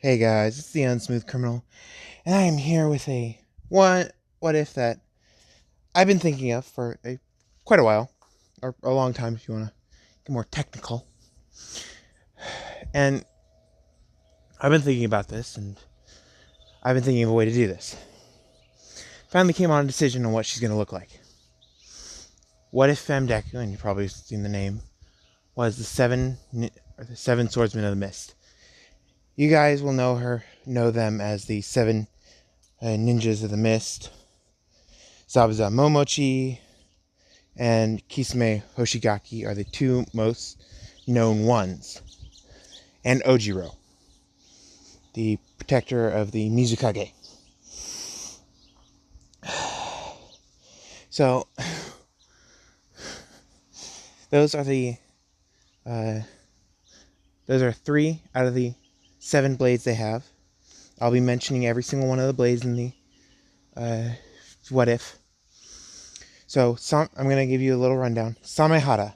Hey guys, it's the Unsmooth Criminal, and I am here with a what if that I've been thinking of for quite a while, or a long time if you want to get more technical. And I've been thinking about this, and I've been thinking of a way to do this. Finally came on a decision on what she's going to look like. What if Deku, and you've probably seen the name, was the seven swordsmen of the mist? You guys will know them as the seven ninjas of the mist. Zabuza Momochi and Kisame Hoshigaki are the two most known ones. And Ojiro, the protector of the Mizukage. So, those are three out of the 7 blades they have. I'll be mentioning every single one of the blades in the what if. So, I'm going to give you a little rundown. Samehara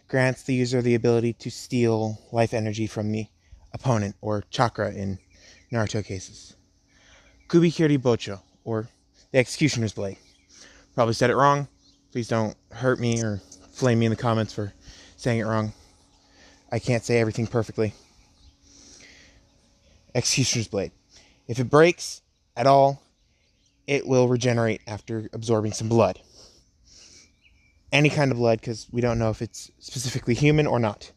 grants the user the ability to steal life energy from the opponent, or chakra in Naruto cases. Kubikiri Bocho, or the Executioner's Blade. Probably said it wrong. Please don't hurt me or flame me in the comments for saying it wrong. I can't say everything perfectly. Executioner's Blade. If it breaks at all, it will regenerate after absorbing some blood. Any kind of blood, because we don't know if it's specifically human or not.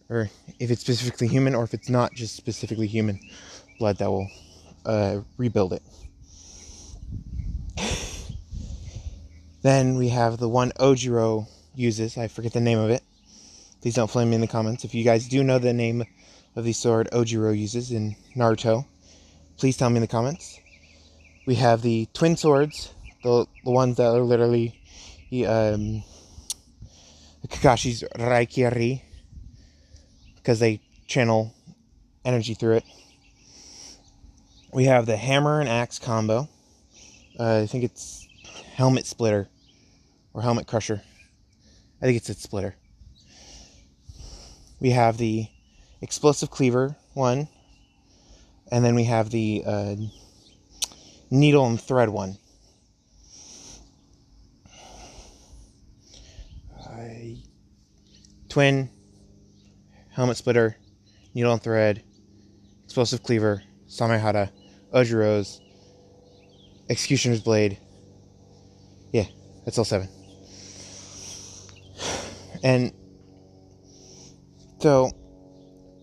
Or if it's specifically human, or if it's not just specifically human blood that will rebuild it. Then we have the one Ojiro uses. I forget the name of it. Please don't flame me in the comments. If you guys do know the name of the sword Ojiro uses in Naruto, please tell me in the comments. We have the twin swords, the ones that are literally Kakashi's Raikiri, because they channel energy through it. We have the hammer and axe combo. I think it's helmet splitter or helmet crusher. I think it's a splitter. We have the explosive cleaver one, and then we have the needle and thread one. Twin, helmet splitter, needle and thread, explosive cleaver, Samehara, Ojiro's, Executioner's Blade. Yeah, that's all 7. And so,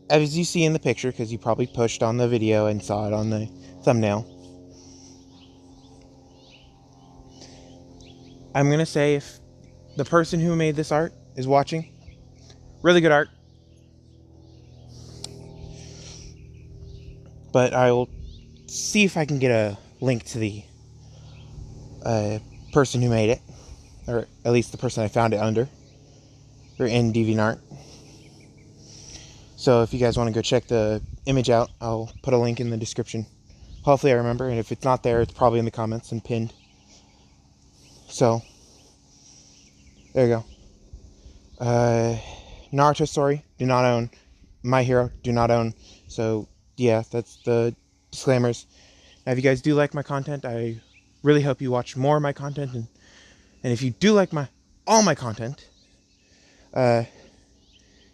as you see in the picture, because you probably pushed on the video and saw it on the thumbnail, I'm going to say if the person who made this art is watching, really good art. But I will see if I can get a link to the person who made it, or at least the person I found it under, or in DeviantArt. So if you guys want to go check the image out, I'll put a link in the description. Hopefully I remember, and if it's not there, it's probably in the comments and pinned. So, there you go. Naruto Story, do not own. My Hero, do not own. So, yeah, that's the disclaimers. Now, if you guys do like my content, I really hope you watch more of my content. And if you do like all my content,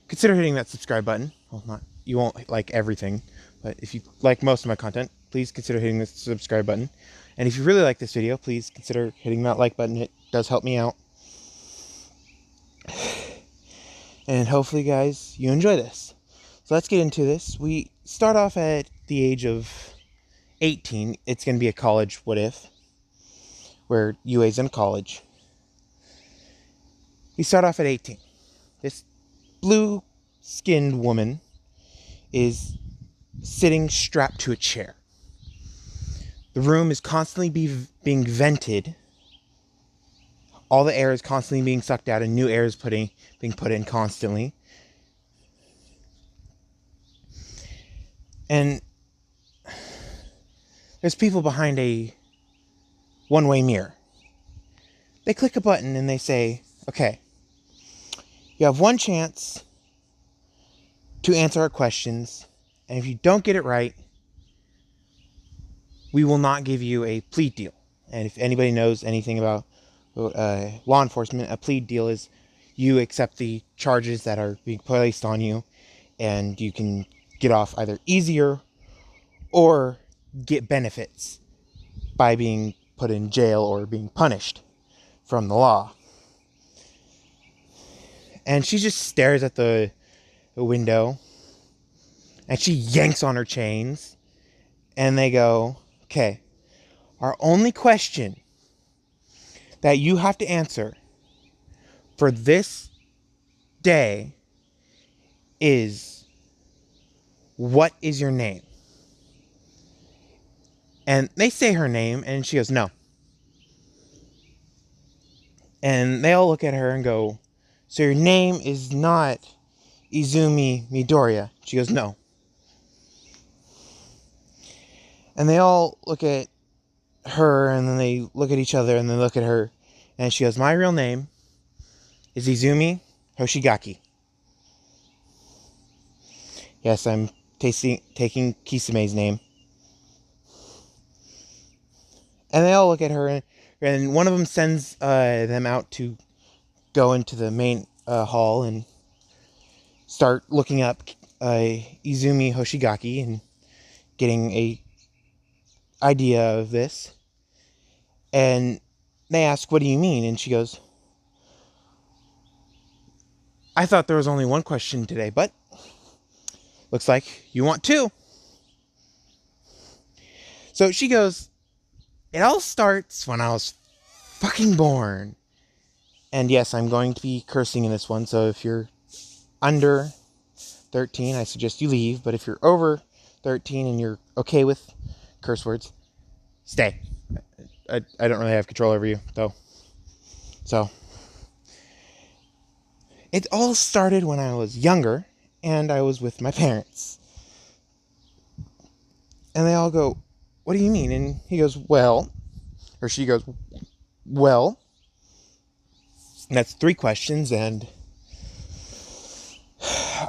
consider hitting that subscribe button. Well, you won't like everything, but if you like most of my content, please consider hitting the subscribe button. And if you really like this video, please consider hitting that like button. It does help me out. And hopefully, guys, you enjoy this. So let's get into this. We start off at the age of 18. It's going to be a college what if, where UA's in college. We start off at 18. This blue-skinned woman is sitting strapped to a chair. The room is constantly being vented. All the air is constantly being sucked out, and new air is being put in constantly. And there's people behind a one-way mirror. They click a button and they say, okay, you have one chance to answer our questions And if you don't get it right, we will not give you a plea deal. And if anybody knows anything about law enforcement, a plea deal is you accept the charges that are being placed on you, and you can get off either easier or get benefits by being put in jail or being punished from the law. And she just stares at the window, and she yanks on her chains, and they go, okay, our only question that you have to answer for this day is, what is your name? And they say her name, and she goes, no. And they all look at her and go, so your name is not Izumi Midoriya? She goes, no. And they all look at her, and then they look at each other, and they look at her, and she goes, my real name is Izumi Hoshigaki. Yes, I'm taking Kisame's name. And they all look at her, and one of them sends them out to go into the main hall and start looking up Izumi Hoshigaki and getting a idea of this. And they ask, what do you mean? And she goes, I thought there was only one question today, but looks like you want two. So she goes, it all starts when I was fucking born. And yes, I'm going to be cursing in this one, so if you're under 13, I suggest you leave. But if you're over 13 and you're okay with curse words, stay. I don't really have control over you, though. So, it all started when I was younger, and I was with my parents. And they all go, what do you mean? And he goes, well, or she goes, well, and that's 3 questions, and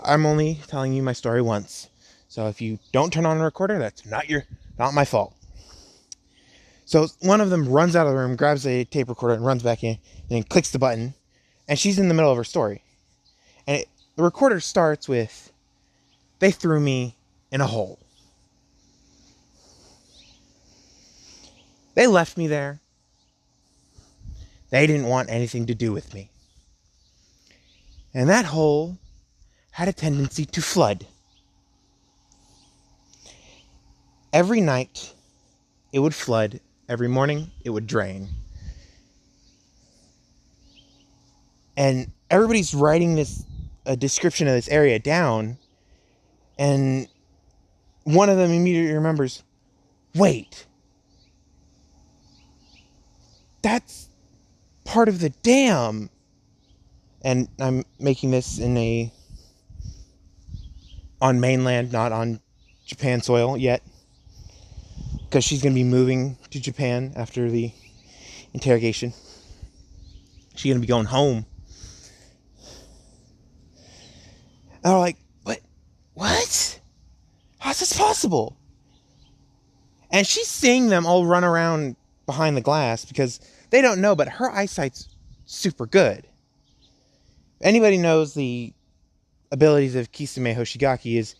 I'm only telling you my story once. So if you don't turn on a recorder, that's not my fault. So one of them runs out of the room, grabs a tape recorder, and runs back in, and then clicks the button, and she's in the middle of her story. And the recorder starts with, they threw me in a hole. They left me there. They didn't want anything to do with me. And that hole had a tendency to flood. Every night, it would flood. Every morning, it would drain. And everybody's writing a description of this area down, and one of them immediately remembers, wait, that's part of the dam. And I'm making this on mainland, not on Japan soil yet, because she's going to be moving to Japan after the interrogation. She's going to be going home. And I'm like, what? How's this possible? And she's seeing them all run around behind the glass because they don't know, but her eyesight's super good. If anybody knows the abilities of Kisame Hoshigaki, is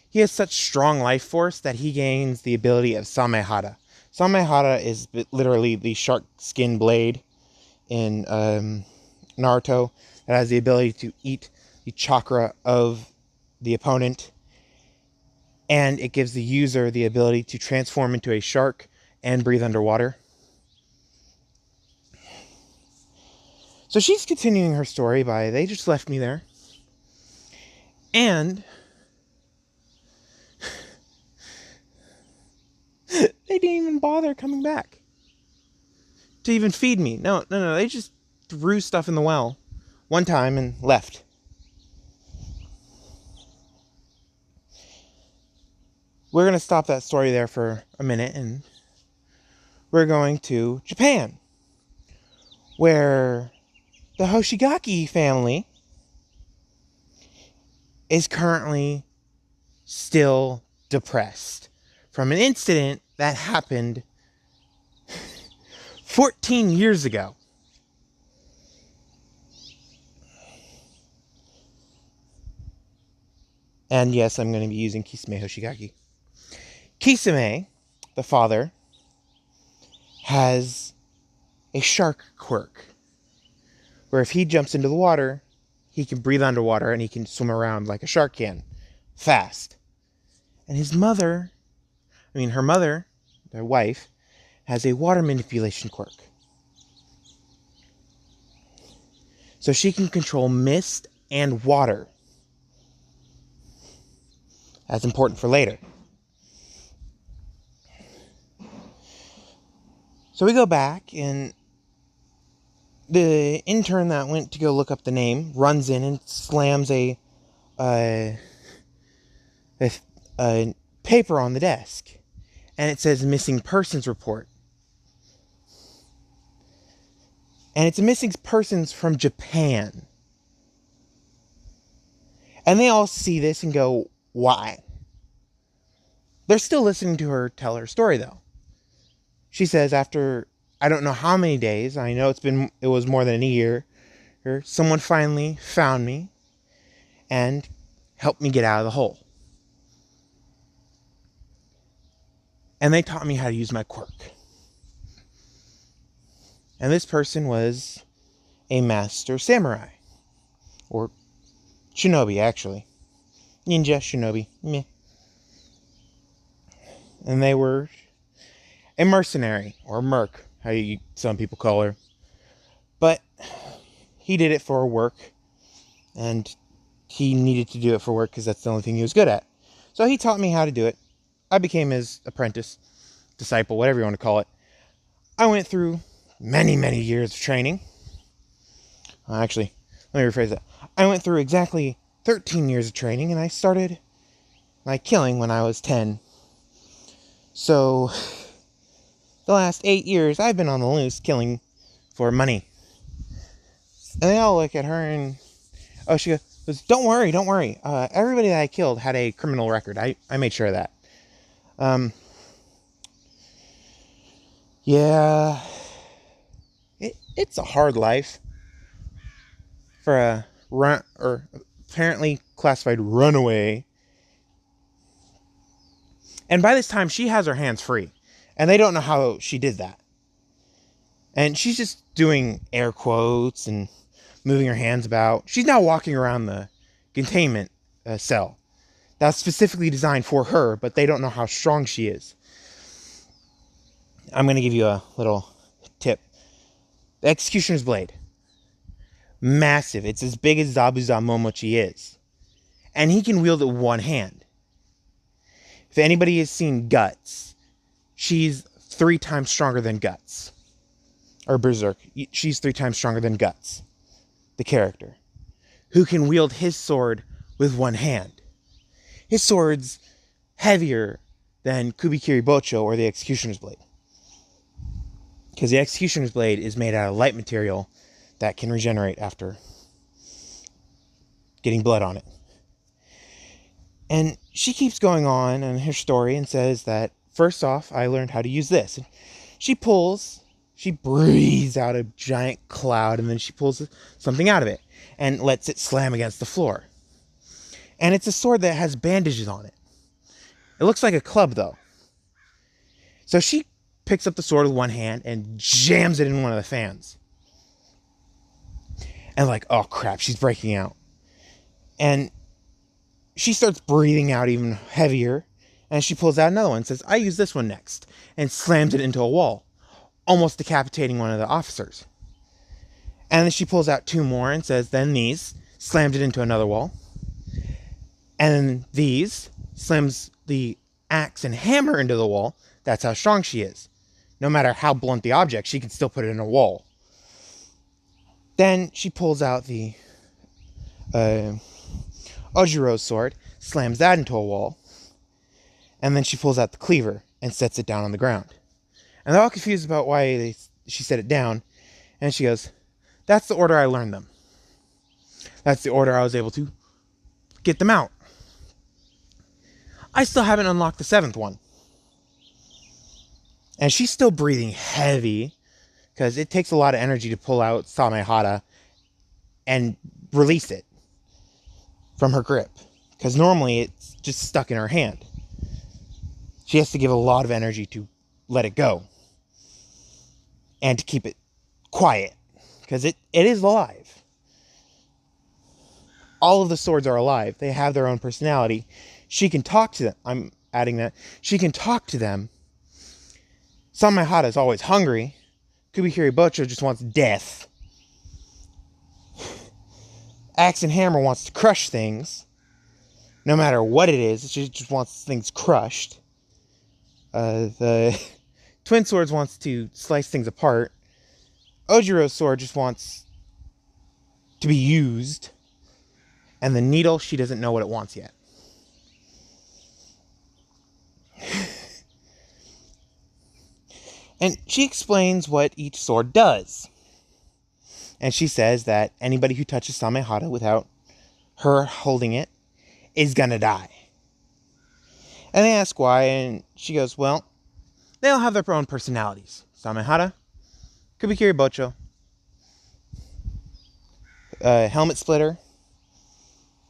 he has such strong life force that he gains the ability of Samehara. Samehara is literally the shark skin blade in Naruto that has the ability to eat the chakra of the opponent, and it gives the user the ability to transform into a shark and breathe underwater. So she's continuing her story by, they just left me there. And they didn't even bother coming back to even feed me. No, they just threw stuff in the well one time and left. We're going to stop that story there for a minute, and we're going to Japan, where the Hoshigaki family is currently still depressed from an incident that happened 14 years ago. And yes, I'm going to be using Kisame Hoshigaki. Kisame, the father, has a shark quirk, where if he jumps into the water, he can breathe underwater and he can swim around like a shark can, fast. And her mother, their wife, has a water manipulation quirk. So she can control mist and water. That's important for later. So we go back, and the intern that went to go look up the name runs in and slams a paper on the desk. And it says missing persons report. And it's a missing persons from Japan. And they all see this and go, why? They're still listening to her tell her story, though. She says after, I don't know how many days, I know it was more than a year, someone finally found me and helped me get out of the hole. And they taught me how to use my quirk. And this person was a master samurai. Or shinobi, actually. Ninja, shinobi, meh. And they were a mercenary, or merc, some people call her. But he did it for work, and he needed to do it for work because that's the only thing he was good at. So he taught me how to do it. I became his apprentice, disciple, whatever you want to call it. I went through many, many years of training. Actually, let me rephrase that. I went through exactly 13 years of training, and I started my killing when I was 10. So, the last 8 years, I've been on the loose killing for money. And they all look at her and, she goes, don't worry. Everybody that I killed had a criminal record. I made sure of that. Yeah, it's a hard life for a apparently classified runaway. And by this time, she has her hands free. And they don't know how she did that. And she's just doing air quotes and moving her hands about. She's now walking around the containment cell. That's specifically designed for her, but they don't know how strong she is. I'm going to give you a little tip. The Executioner's Blade. Massive. It's as big as Zabuza Momochi is. And he can wield it with one hand. If anybody has seen Guts, she's 3 times stronger than Guts. Or Berserk. She's 3 times stronger than Guts, the character, who can wield his sword with one hand. His sword's heavier than Kubikiri Bocho or the Executioner's Blade. Because the Executioner's Blade is made out of light material that can regenerate after getting blood on it. And she keeps going on in her story and says that, first off, I learned how to use this. And she breathes out a giant cloud, and then she pulls something out of it and lets it slam against the floor. And it's a sword that has bandages on it. It looks like a club, though. So she picks up the sword with one hand and jams it in one of the fans. And like, oh crap, she's breaking out. And she starts breathing out even heavier. And she pulls out another one and says, I use this one next. And slams it into a wall, almost decapitating one of the officers. And then she pulls out 2 more and says, then these, slams it into another wall. And then these, slams the axe and hammer into the wall. That's how strong she is. No matter how blunt the object, she can still put it in a wall. Then she pulls out the Ojiro's sword, slams that into a wall, and then she pulls out the cleaver and sets it down on the ground. And they're all confused about why she set it down, and she goes, that's the order I learned them. That's the order I was able to get them out. I still haven't unlocked the 7th one. And she's still breathing heavy, because it takes a lot of energy to pull out Samehada and release it from her grip. Because normally it's just stuck in her hand. She has to give a lot of energy to let it go. And to keep it quiet. Because it is alive. All of the swords are alive. They have their own personality. She can talk to them. I'm adding that. She can talk to them. Samehada is always hungry. Kubikiri Bocho just wants death. Axe and Hammer wants to crush things. No matter what it is, she just wants things crushed. The Twin Swords wants to slice things apart. Ojiro's sword just wants to be used. And the needle, she doesn't know what it wants yet. And she explains what each sword does. And she says that anybody who touches Samehada without her holding it is gonna die. And they ask why, and she goes, well, they all have their own personalities. Samehada, Kubikiri Bocho, Helmet Splitter,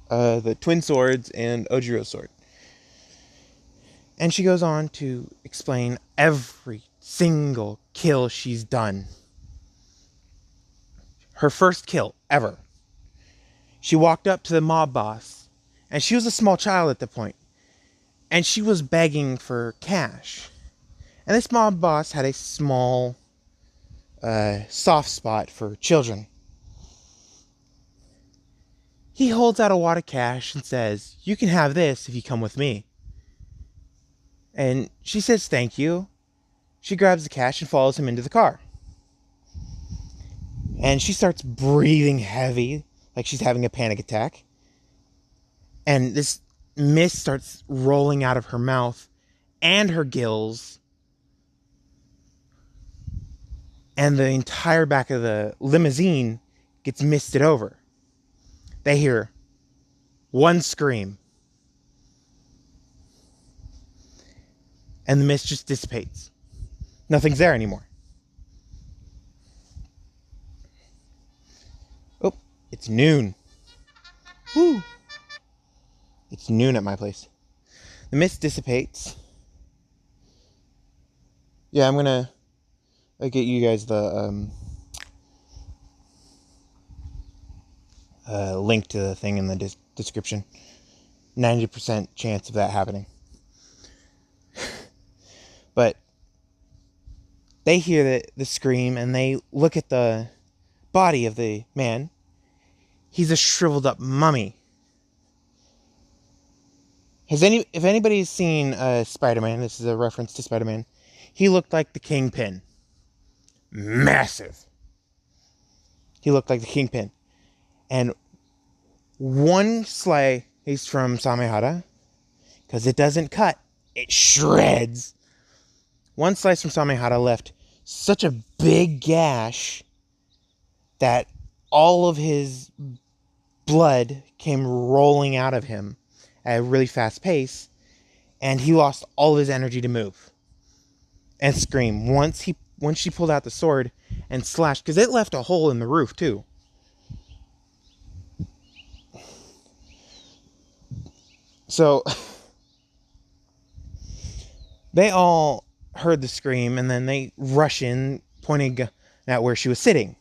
the Twin Swords, and Ojiro's sword. And she goes on to explain every single kill she's done. Her first kill ever. She walked up to the mob boss, and she was a small child at the point, and she was begging for cash. And this mob boss had a small, soft spot for children. He holds out a wad of cash and says, you can have this if you come with me. And she says thank you. She grabs the cash and follows him into the car. And she starts breathing heavy, like she's having a panic attack. And this mist starts rolling out of her mouth and her gills. And the entire back of the limousine gets misted over. They hear one scream. And the mist just dissipates. Nothing's there anymore. Oh, it's noon. Woo! It's noon at my place. The mist dissipates. Yeah, I'm gonna get you guys the link to the thing in the description. 90% chance of that happening. But they hear the scream and they look at the body of the man. He's a shriveled up mummy. If anybody's seen Spider-Man, this is a reference to Spider-Man, he looked like the Kingpin. Massive. He looked like the Kingpin. And one slice from Samehada, because it doesn't cut, it shreds. One slice from Samehada left such a big gash that all of his blood came rolling out of him at a really fast pace, and he lost all of his energy to move and scream. Once she pulled out the sword and slashed, because it left a hole in the roof too. So they all heard the scream, and then they rush in, pointing at where she was sitting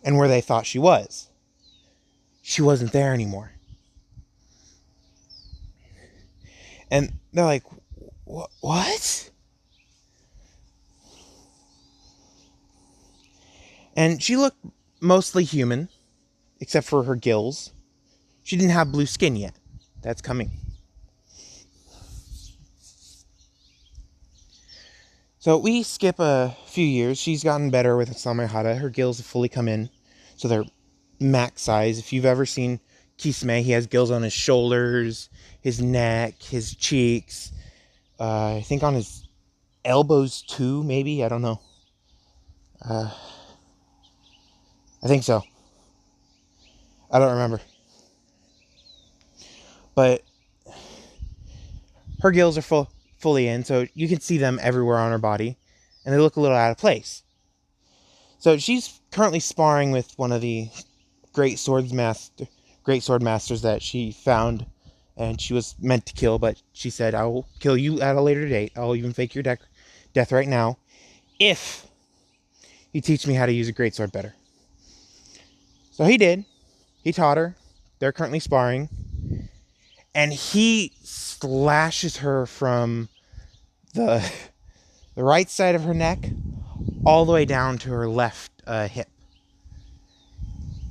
and where they thought she was. She wasn't there anymore. And they're like, what? And she looked mostly human, except for her gills. She didn't have blue skin yet. That's coming. So we skip a few years. She's gotten better with Samehada. Her gills have fully come in, so they're max size. If you've ever seen Kisame, he has gills on his shoulders, his neck, his cheeks. I think on his elbows too, maybe. I don't know. I think so. I don't remember. but her gills are fully in, so you can see them everywhere on her body, and they look a little out of place. So she's currently sparring with one of the great sword masters that she found, and she was meant to kill, but she said, "I will kill you at a later date. I'll even fake your death right now, if you teach me how to use a greatsword better." So he did. He taught her. They're currently sparring. And he slashes her from the right side of her neck all the way down to her left hip.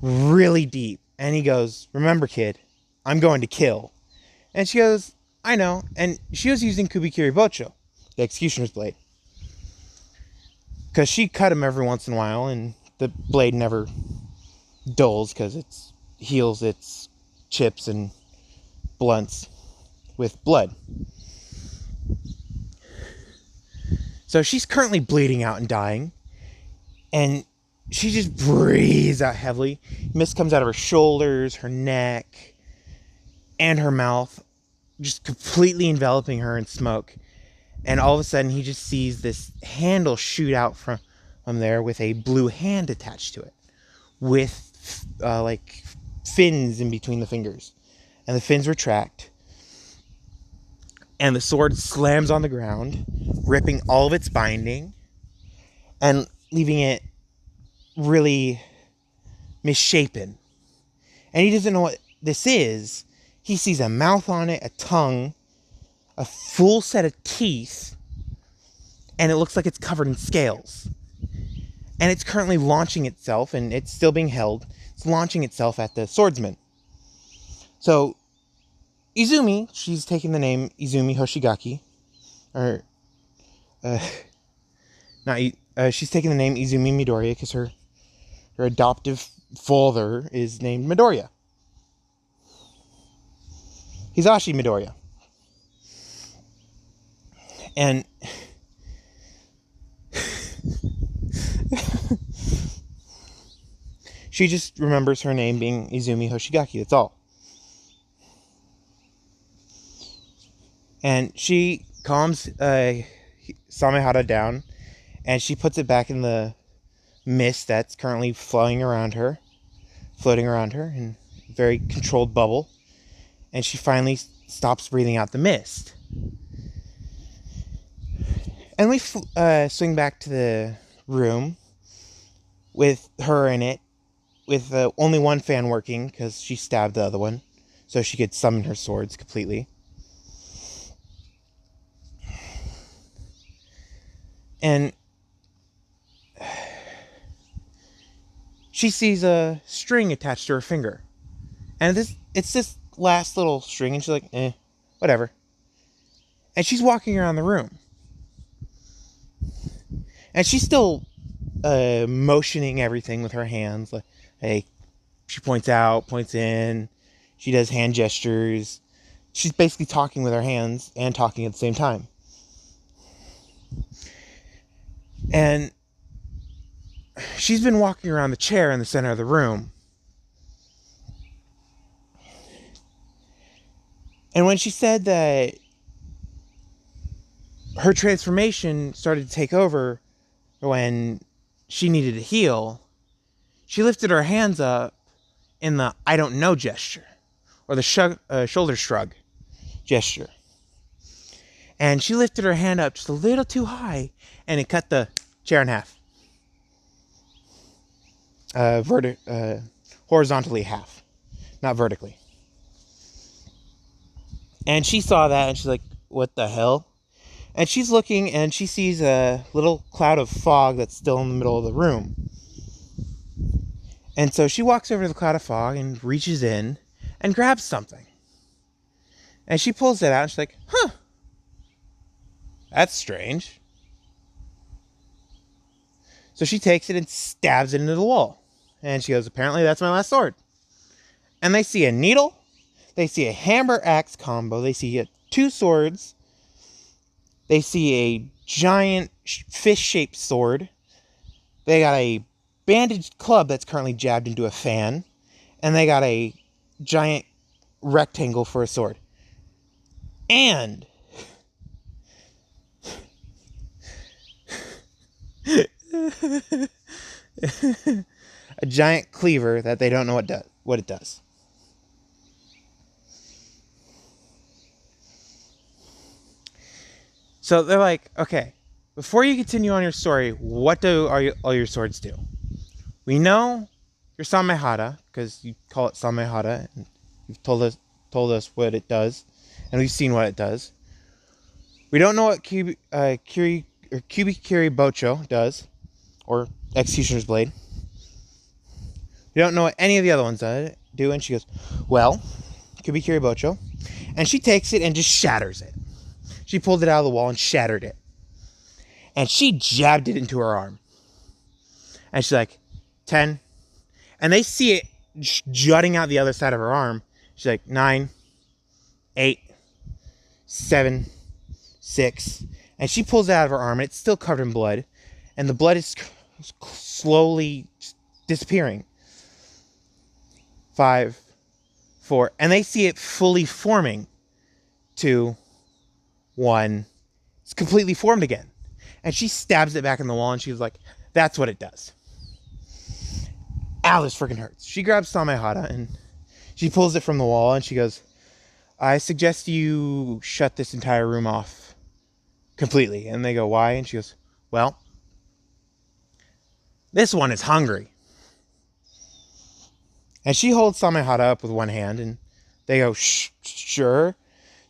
Really deep. And he goes, "Remember, kid, I'm going to kill." And she goes, "I know." And she was using Kubikiri Bocho, the executioner's blade, because she cut him every once in a while, and the blade never dulls because it heals its chips and blunts with blood. So she's currently bleeding out and dying, and she just breathes out heavily. Mist comes out of her shoulders, her neck, and her mouth, just completely enveloping her in smoke. And all of a sudden, he just sees this handle shoot out from there with a blue hand attached to it, with like fins in between the fingers. And the fins retract, and the sword slams on the ground, ripping all of its binding and leaving it really misshapen. And he doesn't know what this is. He sees a mouth on it, a tongue, a full set of teeth, and it looks like it's covered in scales. And it's currently launching itself, and it's still being held. It's launching itself at the swordsman. So Izumi, she's taking the name Izumi Hoshigaki, she's taking the name Izumi Midoriya because her adoptive father is named Midoriya. Hisashi Midoriya. And she just remembers her name being Izumi Hoshigaki, that's all. And she calms Samehara down, and she puts it back in the mist that's currently floating around her in a very controlled bubble. And she finally stops breathing out the mist. And we swing back to the room with her in it, with only one fan working because she stabbed the other one, so she could summon her swords completely. And she sees a string attached to her finger. And it's this last little string, and she's like, whatever. And she's walking around the room. And she's still motioning everything with her hands. Like, hey, she points out, points in. She does hand gestures. She's basically talking with her hands and talking at the same time. And she's been walking around the chair in the center of the room. And when she said that her transformation started to take over when she needed to heal, she lifted her hands up in the "I don't know" gesture, or the shoulder shrug gesture. And she lifted her hand up just a little too high, and it cut the chair in half. Horizontally half, not vertically. And she saw that, and she's like, "What the hell?" And she's looking, and she sees a little cloud of fog that's still in the middle of the room. And so she walks over to the cloud of fog and reaches in and grabs something. And she pulls it out, and she's like, "Huh, that's strange." So she takes it and stabs it into the wall. And she goes, "Apparently that's my last sword." And they see a needle. They see a hammer axe combo. They see 2 swords. They see a giant fish-shaped sword. They got a bandaged club that's currently jabbed into a fan. And they got a giant rectangle for a sword. And a giant cleaver that they don't know what it does. So they're like, okay, before you continue on your story, what do all your swords do? We know your Samehada, because you call it Samehada, and you've told us what it does, and we've seen what it does. We don't know what Kubikiri Bocho does, or Executioner's Blade. We don't know what any of the other ones do, and she goes, well, Kubikiri Bocho, and she takes it and just shatters it. She pulled it out of the wall and shattered it. And she jabbed it into her arm. And she's like, 10. And they see it jutting out the other side of her arm. She's like, 9, 8, 7, 6. And she pulls it out of her arm, and it's still covered in blood. And the blood is slowly disappearing. 5, 4. And they see it fully forming. 2, 1. It's completely formed again. And she stabs it back in the wall, and she's like, that's what it does. Ow, this freaking hurts. She grabs Samehada, and she pulls it from the wall, and she goes, I suggest you shut this entire room off completely. And they go, why? And she goes, well, this one is hungry. And she holds Samehada up with one hand, and they go, sure.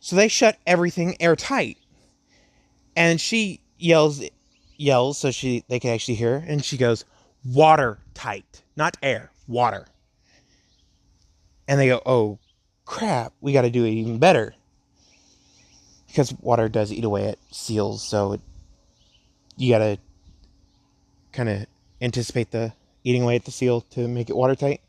So they shut everything airtight. And she yells so they can actually hear her. And she goes, watertight. Not air, water. And they go, oh, crap. We got to do it even better. Because water does eat away at seals. So you got to kind of anticipate the eating away at the seal to make it watertight.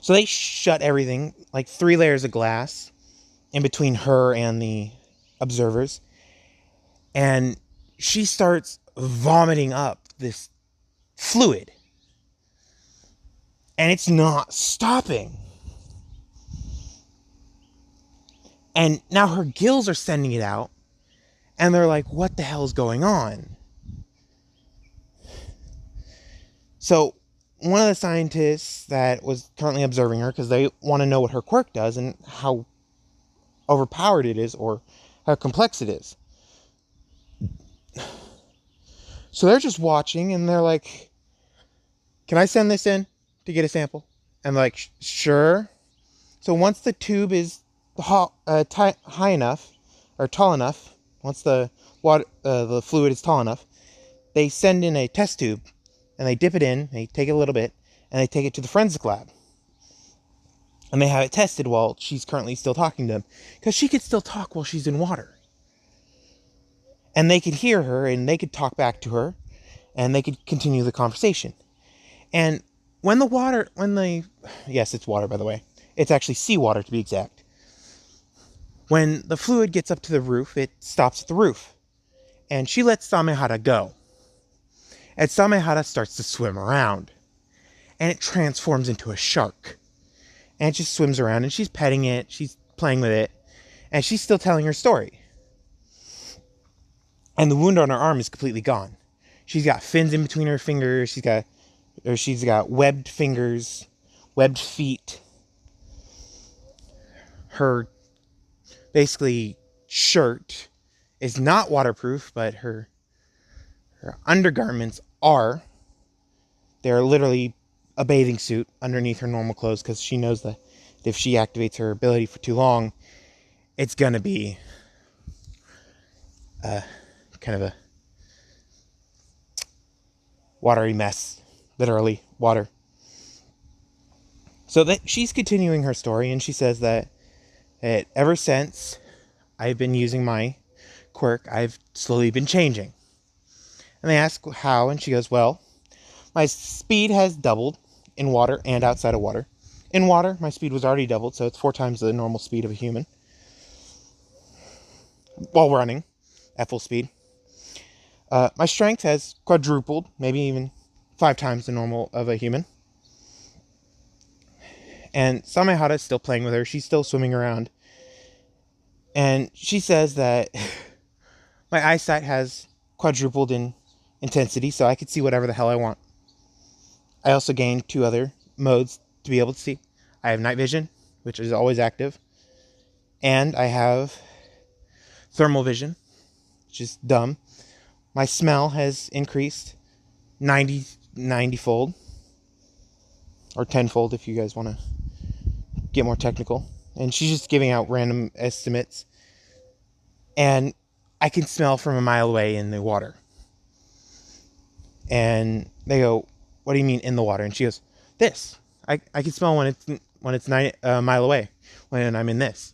So they shut everything, like 3 layers of glass in between her and the observers. And she starts vomiting up this fluid. And it's not stopping. And now her gills are sending it out. And they're like, what the hell is going on? So one of the scientists that was currently observing her, because they want to know what her quirk does and how overpowered it is or how complex it is. So they're just watching, and they're like, can I send this in to get a sample? And they're like, sure. So once the tube is high enough, or tall enough, once the fluid is tall enough, they send in a test tube, and they dip it in, they take it a little bit, and they take it to the forensic lab. And they have it tested while she's currently still talking to them. Because she could still talk while she's in water. And they could hear her, and they could talk back to her, and they could continue the conversation. And yes, it's water, by the way. It's actually seawater, to be exact. When the fluid gets up to the roof, it stops at the roof. And she lets Samehada go. And Samehada starts to swim around. And it transforms into a shark. And it just swims around, and she's petting it, she's playing with it, and she's still telling her story. And the wound on her arm is completely gone. She's got fins in between her fingers, she's got webbed fingers, webbed feet. Her, basically, shirt is not waterproof, but her undergarments are. They're literally a bathing suit underneath her normal clothes, because she knows that if she activates her ability for too long, it's going to be kind of a watery mess. Literally, water. So that she's continuing her story, and she says that ever since I've been using my quirk, I've slowly been changing. And they ask how, and she goes, well, my speed has doubled in water and outside of water. In water, my speed was already doubled, so it's 4 times the normal speed of a human. While running at full speed. My strength has quadrupled, maybe even 5 times the normal of a human. And Samehara is still playing with her. She's still swimming around. And she says that my eyesight has quadrupled in intensity, so I can see whatever the hell I want. I also gained 2 other modes to be able to see. I have night vision, which is always active. And I have thermal vision, which is dumb. My smell has increased 90-fold. Or 10-fold if you guys want to get more technical. And she's just giving out random estimates. And I can smell from a mile away in the water. And they go, what do you mean in the water? And she goes, this. I can smell when it's a mile away, when I'm in this.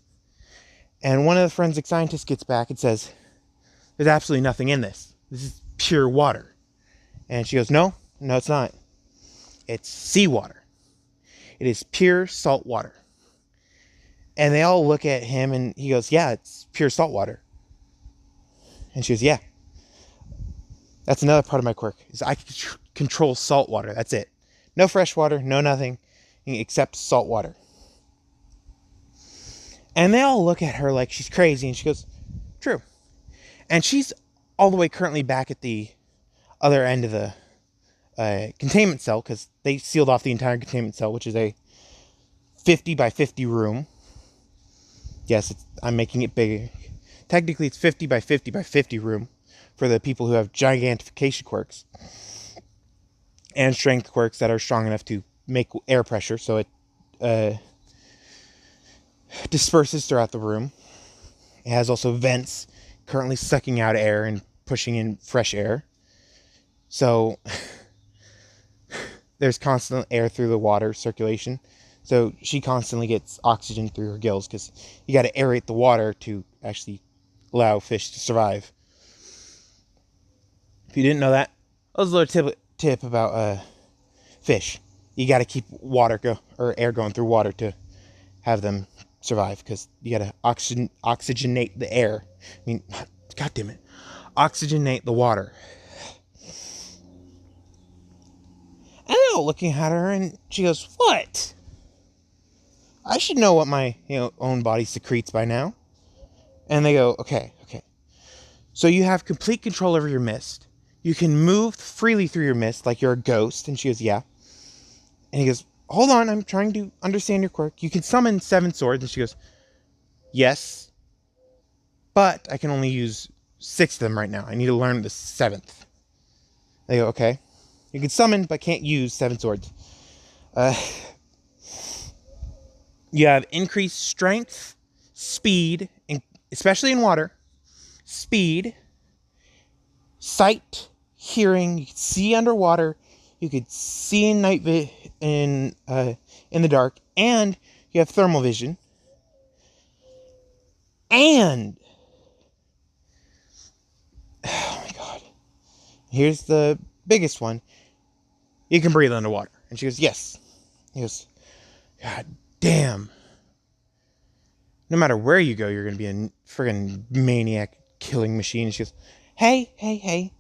And one of the forensic scientists gets back and says, there's absolutely nothing in this. This is pure water. And she goes, no, it's not. It's seawater. It is pure salt water. And they all look at him and he goes, yeah, it's pure salt water. And she goes, yeah. That's another part of my quirk, is I can control salt water. That's it. No fresh water, no nothing, except salt water. And they all look at her like she's crazy, and she goes, true. And she's all the way currently back at the other end of the containment cell, because they sealed off the entire containment cell, which is a 50 by 50 room. Yes, I'm making it bigger. Technically, it's 50 by 50 by 50 room for the people who have gigantification quirks and strength quirks that are strong enough to make air pressure, so it disperses throughout the room. It has also vents currently sucking out air and pushing in fresh air. So there's constant air through the water circulation. So she constantly gets oxygen through her gills, because you got to aerate the water to actually allow fish to survive. If you didn't know that, that was a little tip about fish. You got to keep air going through water to have them survive, because you got to oxygenate the air. I mean, God damn it, oxygenate the water. And they're all looking at her, and she goes, "What? I should know what my own body secretes by now." And they go, okay. So you have complete control over your mist. You can move freely through your mist like you're a ghost. And she goes, yeah. And he goes, hold on, I'm trying to understand your quirk. You can summon 7 swords. And she goes, yes, but I can only use 6 of them right now. I need to learn the 7th. They go, okay. You can summon, but can't use 7 swords. You have increased strength, speed, especially in water, speed, sight, hearing. You can see underwater. You could see in in the dark, and you have thermal vision. And oh my God, here's the biggest one. You can breathe underwater. And she goes, yes. He goes, God damn. No matter where you go, you're going to be a friggin' maniac killing machine. And she goes, hey.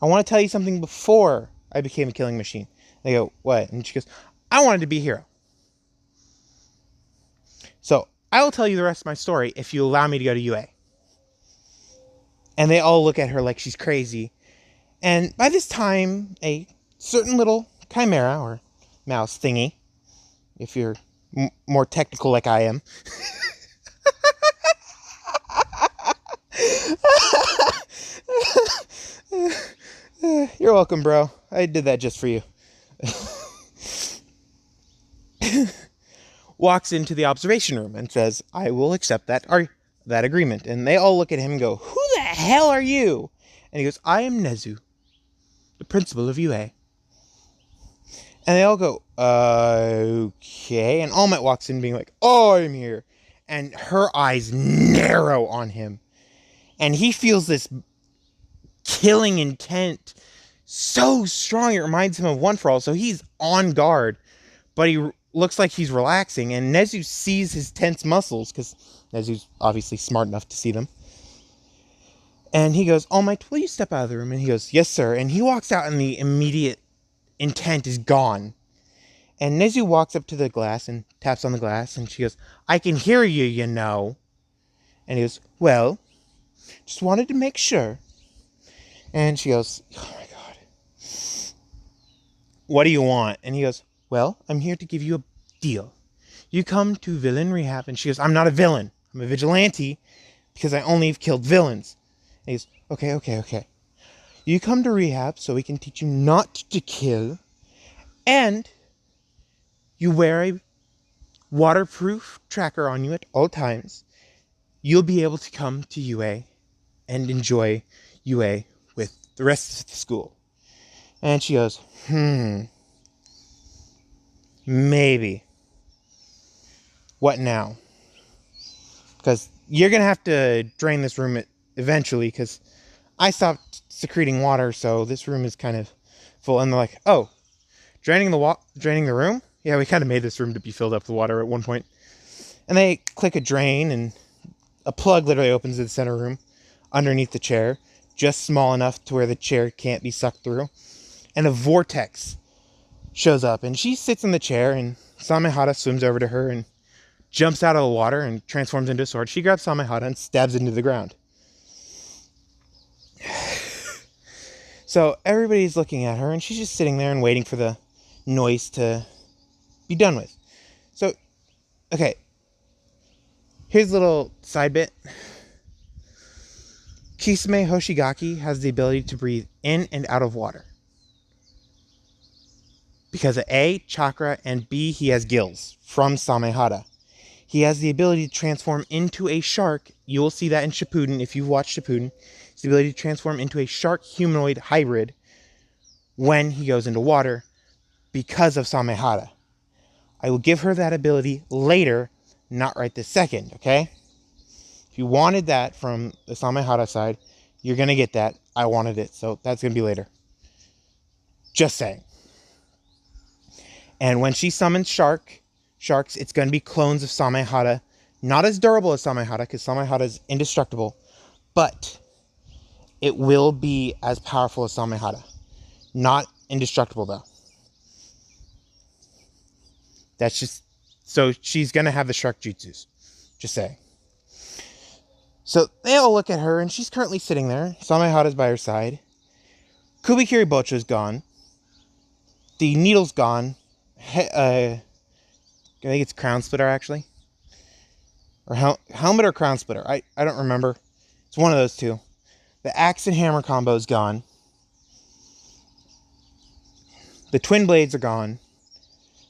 I want to tell you something before I became a killing machine. They go, what? And she goes, I wanted to be a hero. So I will tell you the rest of my story if you allow me to go to UA. And they all look at her like she's crazy. And by this time, a certain little chimera or mouse thingy, if you're more technical like I am, you're welcome, bro. I did that just for you. Walks into the observation room and says, I will accept that agreement. And they all look at him and go, who the hell are you? And he goes, I am Nezu, the principal of UA. And they all go, okay. And Almet walks in being like, oh, I'm here. And her eyes narrow on him. And he feels this killing intent so strong it reminds him of One for All. So he's on guard, but he looks like he's relaxing. And Nezu sees his tense muscles, because Nezu's obviously smart enough to see them. And he goes, All Might, will you step out of the room? And he goes, yes, sir. And he walks out, and the immediate intent is gone. And Nezu walks up to the glass and taps on the glass, and she goes, I can hear you, you know. And he goes, well, just wanted to make sure. And she goes, oh my God, what do you want? And he goes, well, I'm here to give you a deal. You come to villain rehab. And she goes, I'm not a villain. I'm a vigilante because I only have killed villains. And he goes, okay. You come to rehab so we can teach you not to kill. And you wear a waterproof tracker on you at all times. You'll be able to come to UA and enjoy UA with the rest of the school. And she goes, maybe. What now? Because you're going to have to drain this room eventually, because I stopped secreting water, so this room is kind of full. And they're like, oh, draining the room? Yeah, we kind of made this room to be filled up with water at one point. And they click a drain, and a plug literally opens in the center room underneath the chair, just small enough to where the chair can't be sucked through. And a vortex shows up, and she sits in the chair, and Samehada swims over to her and jumps out of the water and transforms into a sword. She grabs Samehada and stabs it into the ground. So everybody's looking at her, and she's just sitting there and waiting for the noise to be done with. So, okay. Here's a little side bit. Kisame Hoshigaki has the ability to breathe in and out of water. Because of A, chakra, and B, he has gills from Samehada. He has the ability to transform into a shark. You will see that in Shippuden if you've watched Shippuden. It's the ability to transform into a shark humanoid hybrid when he goes into water because of Samehada. I will give her that ability later, not right this second, okay? If you wanted that from the Samehada side, you're going to get that. I wanted it, so that's going to be later. Just saying. And when she summons sharks, it's going to be clones of Samehada. Not as durable as Samehada, because Samehada is indestructible. But it will be as powerful as Samehada. Not indestructible, though. That's just... So she's going to have the shark jutsus. Just saying. So they all look at her, and she's currently sitting there. Samehada's by her side. Kubikiri Bocho's gone. The needle's gone. I think it's Crown Splitter, actually. Or Helmet or Crown Splitter. I don't remember. It's one of those two. The axe and hammer combo is gone. The twin blades are gone.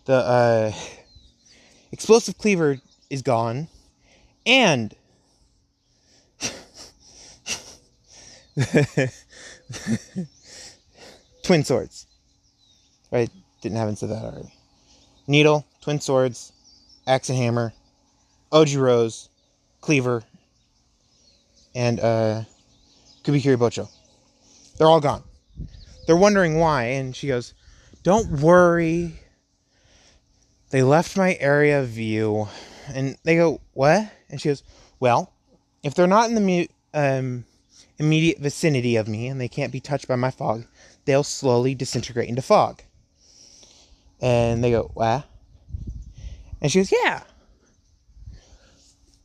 The explosive cleaver is gone. And twin swords. I haven't said that already. Needle, twin swords, axe and hammer, Ojiro's, cleaver, and Kubikiri Bocho. They're all gone. They're wondering why, and she goes, don't worry. They left my area of view. And they go, what? And she goes, well, if they're not in the immediate vicinity of me and they can't be touched by my fog, they'll slowly disintegrate into fog. And they go, what? And she goes, yeah.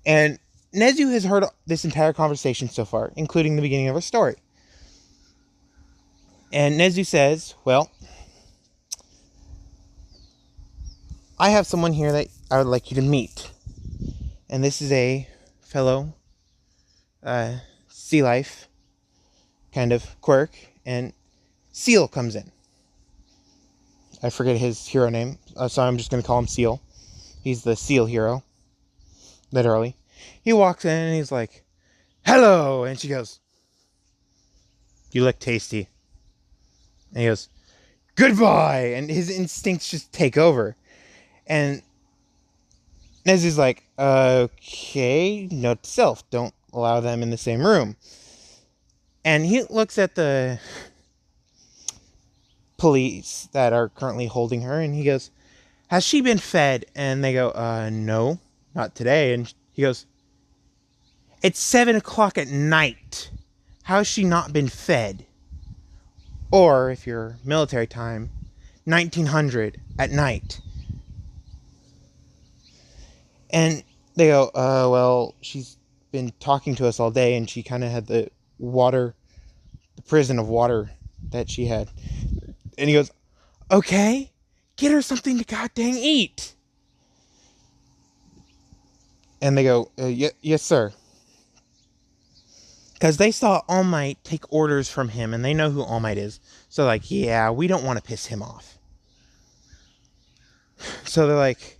And Nezu has heard this entire conversation so far, including the beginning of her story. And Nezu says, well, I have someone here that I would like you to meet. And this is a fellow sea life kind of quirk. And Seal comes in. I forget his hero name, so I'm just going to call him Seal. He's the Seal hero. Literally. He walks in and he's like, hello! And she goes, you look tasty. And he goes, goodbye! And his instincts just take over. And Nezu's like, okay, note to self, don't allow them in the same room. And he looks at the police that are currently holding her, and he goes, has she been fed? And they go, no, not today. And he goes, it's 7 o'clock at night. How has she not been fed? Or, if you're military time, 1900 at night. And they go, well, she's been talking to us all day, and she kind of had the prison of water that she had. And he goes, okay, get her something to goddamn eat. And they go, yes, sir. Because they saw All Might take orders from him, and they know who All Might is. So, like, yeah, we don't want to piss him off. So they're like,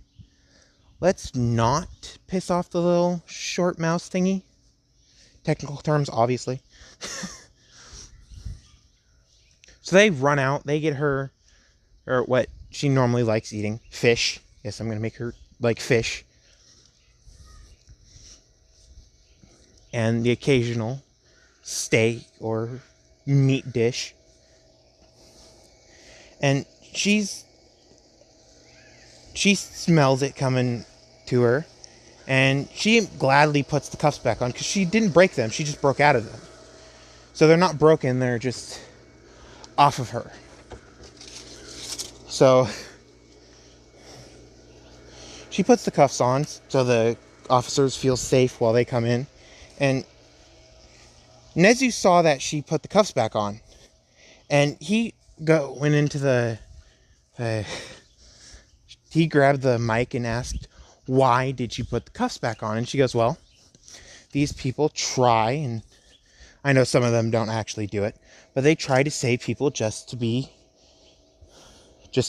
let's not piss off the little short mouse thingy. Technical terms, obviously. So they run out. They get her, or what she normally likes eating, fish. Yes, I'm going to make her like fish. And the occasional steak or meat dish. And she smells it coming to her, and she gladly puts the cuffs back on because she didn't break them. She just broke out of them. So they're not broken, they're just off of her. So she puts the cuffs on so the officers feel safe while they come in. And Nezu saw that she put the cuffs back on, and he went into the he grabbed the mic and asked, why did you put the cuffs back on? And she goes, well, these people try, and I know some of them don't actually do it, but they try to save people just to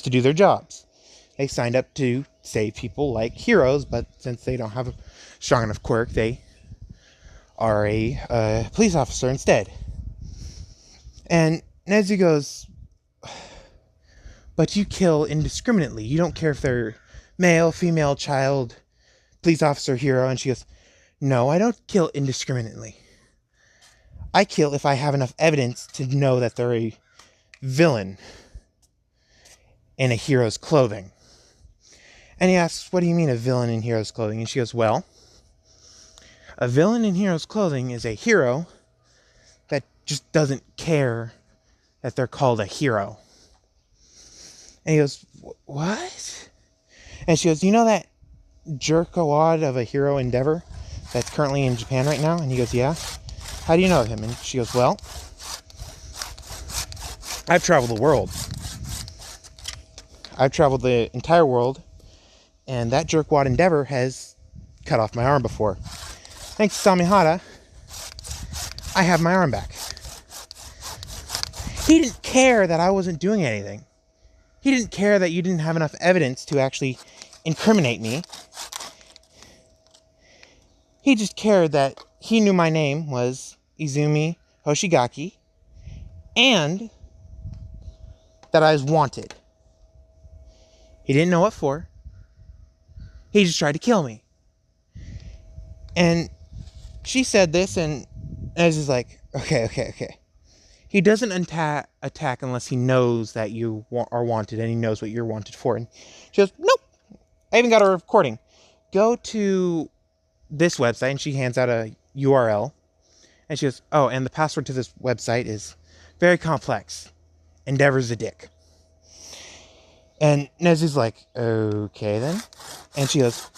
do their jobs. They signed up to save people like heroes, but since they don't have a strong enough quirk, they are a police officer instead. And Nezu goes, but you kill indiscriminately. You don't care if they're male, female, child, police officer, hero. And she goes, no, I don't kill indiscriminately. I kill if I have enough evidence to know that they're a villain in a hero's clothing. And he asks, what do you mean a villain in hero's clothing? And she goes, well, a villain in hero's clothing is a hero that just doesn't care that they're called a hero. And he goes, what? And she goes, you know that jerkwad of a hero Endeavor that's currently in Japan right now? And he goes, yeah. How do you know of him? And she goes, well, I've traveled the world. I've traveled the entire world, and that jerkwad Endeavor has cut off my arm before. Thanks to Samihara, I have my arm back. He didn't care that I wasn't doing anything. He didn't care that you didn't have enough evidence to actually incriminate me. He just cared that he knew my name was Izumi Hoshigaki, and that I was wanted. He didn't know what for. He just tried to kill me. And she said this, and I was just like, okay. He doesn't attack unless he knows that you are wanted, and he knows what you're wanted for. And she goes, nope. I even got a recording. Go to this website, and she hands out a URL. And she goes, oh, and the password to this website is very complex. Endeavor's a dick. And Nezu's like, okay then. And she goes,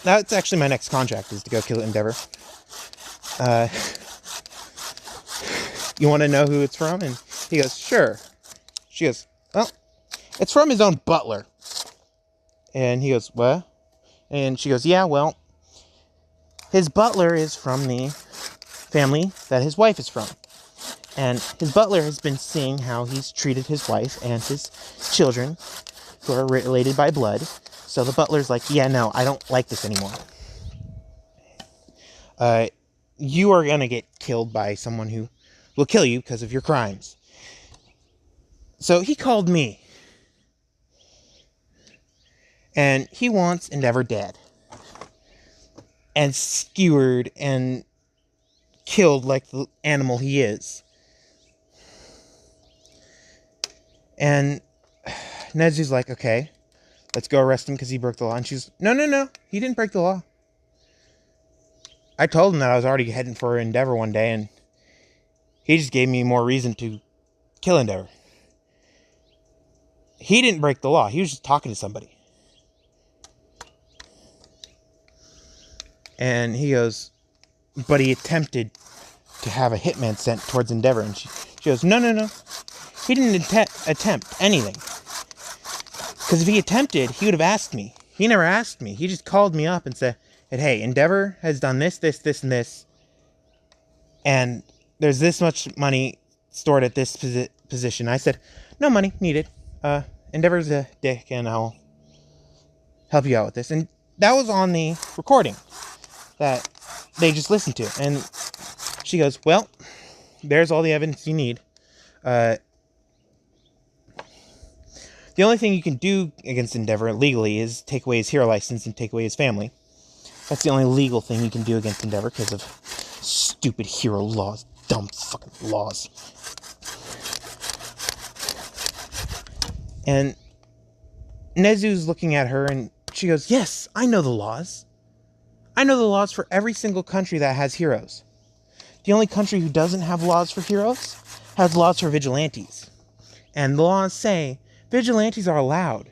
that's actually my next contract, is to go kill Endeavor. You want to know who it's from? And he goes, sure. She goes, well, it's from his own butler. And he goes, what? And she goes, yeah, well, his butler is from the family that his wife is from. And his butler has been seeing how he's treated his wife and his children, who are related by blood. So the butler's like, yeah, no, I don't like this anymore. You are going to get killed by someone who will kill you because of your crimes. So he called me. And he wants Endeavor dead. And skewered and killed like the animal he is. And Nezu's like, okay, let's go arrest him because he broke the law. And she's, no, he didn't break the law. I told him that I was already heading for Endeavor one day, and he just gave me more reason to kill Endeavor. He didn't break the law. He was just talking to somebody. And he goes, but he attempted to have a hitman sent towards Endeavor. And she goes, no. He didn't attempt anything. Because if he attempted, he would have asked me. He never asked me. He just called me up and said, hey, Endeavor has done this, and this. And there's this much money stored at this position. I said, no money needed. Endeavor's a dick, and I'll help you out with this. And that was on the recording that they just listened to. And she goes, well, there's all the evidence you need. The only thing you can do against Endeavor legally is take away his hero license and take away his family. That's the only legal thing you can do against Endeavor because of stupid hero laws. Dumb fucking laws. And Nezu's looking at her and she goes, yes, I know the laws. I know the laws for every single country that has heroes. The only country who doesn't have laws for heroes has laws for vigilantes. And the laws say vigilantes are allowed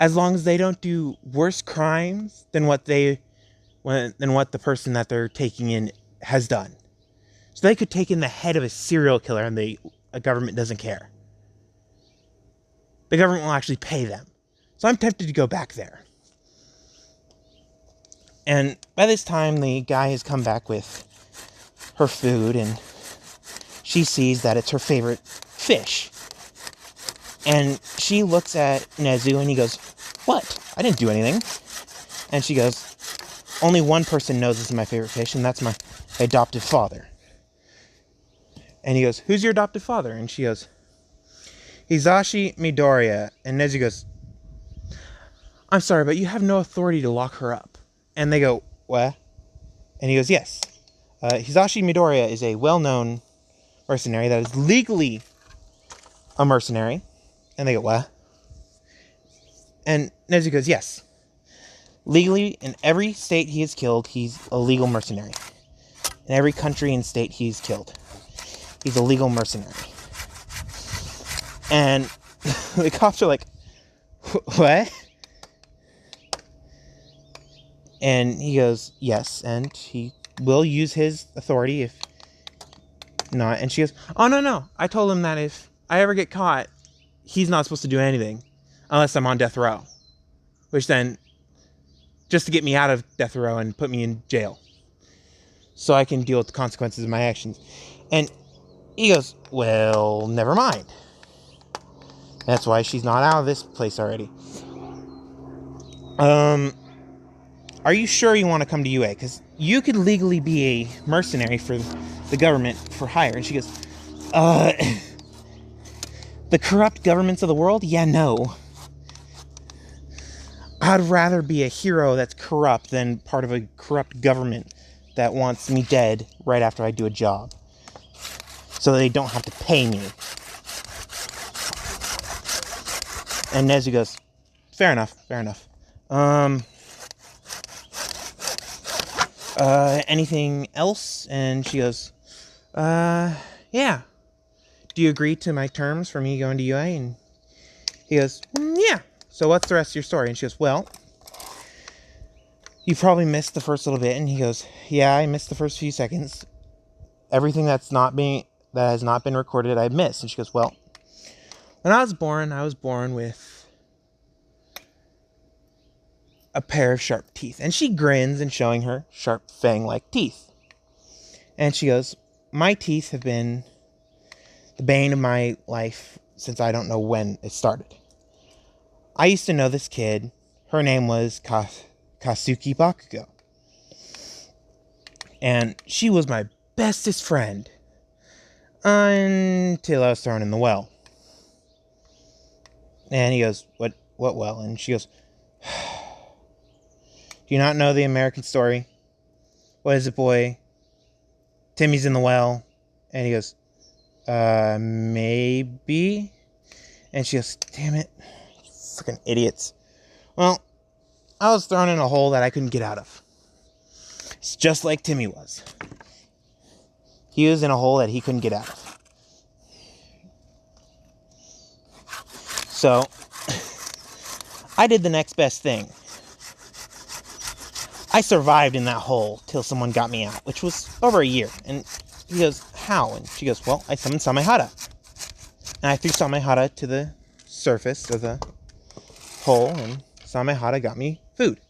as long as they don't do worse crimes than what the person that they're taking in has done. So they could take in the head of a serial killer and the government doesn't care. The government will actually pay them. So I'm tempted to go back there. And by this time, the guy has come back with her food, and she sees that it's her favorite fish. And she looks at Nezu, and he goes, what? I didn't do anything. And she goes, only one person knows this is my favorite fish, and that's my adopted father. And he goes, who's your adopted father? And she goes, Hisashi Midoriya. And Nezu goes, I'm sorry, but you have no authority to lock her up. And they go, what? And he goes, yes. Hisashi Midoriya is a well-known mercenary that is legally a mercenary. And they go, what? And Nezu goes, yes. Legally, in every state he is killed, he's a legal mercenary. In every country and state he's killed, he's a legal mercenary. And the cops are like, what? And he goes, yes, and he will use his authority if not. And she goes, oh, no. I told him that if I ever get caught, he's not supposed to do anything unless I'm on death row. Which then, just to get me out of death row and put me in jail. So I can deal with the consequences of my actions. And he goes, well, never mind. That's why she's not out of this place already. Are you sure you want to come to UA? Because you could legally be a mercenary for the government for hire. And she goes, the corrupt governments of the world? Yeah, no. I'd rather be a hero that's corrupt than part of a corrupt government that wants me dead right after I do a job. So they don't have to pay me. And Nezu goes, fair enough. Anything else? And she goes, yeah. Do you agree to my terms for me going to UA? And he goes, yeah. So what's the rest of your story? And she goes, well, you probably missed the first little bit. And he goes, yeah, I missed the first few seconds. Everything that has not been recorded, I missed. And she goes, well, when I was born with a pair of sharp teeth. And she grins and showing her sharp fang-like teeth. And she goes, my teeth have been the bane of my life since I don't know when it started. I used to know this kid. Her name was Kasuki Bakugo. And she was my bestest friend. Until I was thrown in the well. And he goes, what well? And she goes, do you not know the American story? What is it, boy? Timmy's in the well. And he goes, maybe. And she goes, damn it. Fucking idiots. Well, I was thrown in a hole that I couldn't get out of. It's just like Timmy was. He was in a hole that he couldn't get out of. So, I did the next best thing. I survived in that hole till someone got me out, which was over a year. And he goes, how? And she goes, well, I summoned Samehada. And I threw Samehada to the surface of the hole, and Samehada got me food.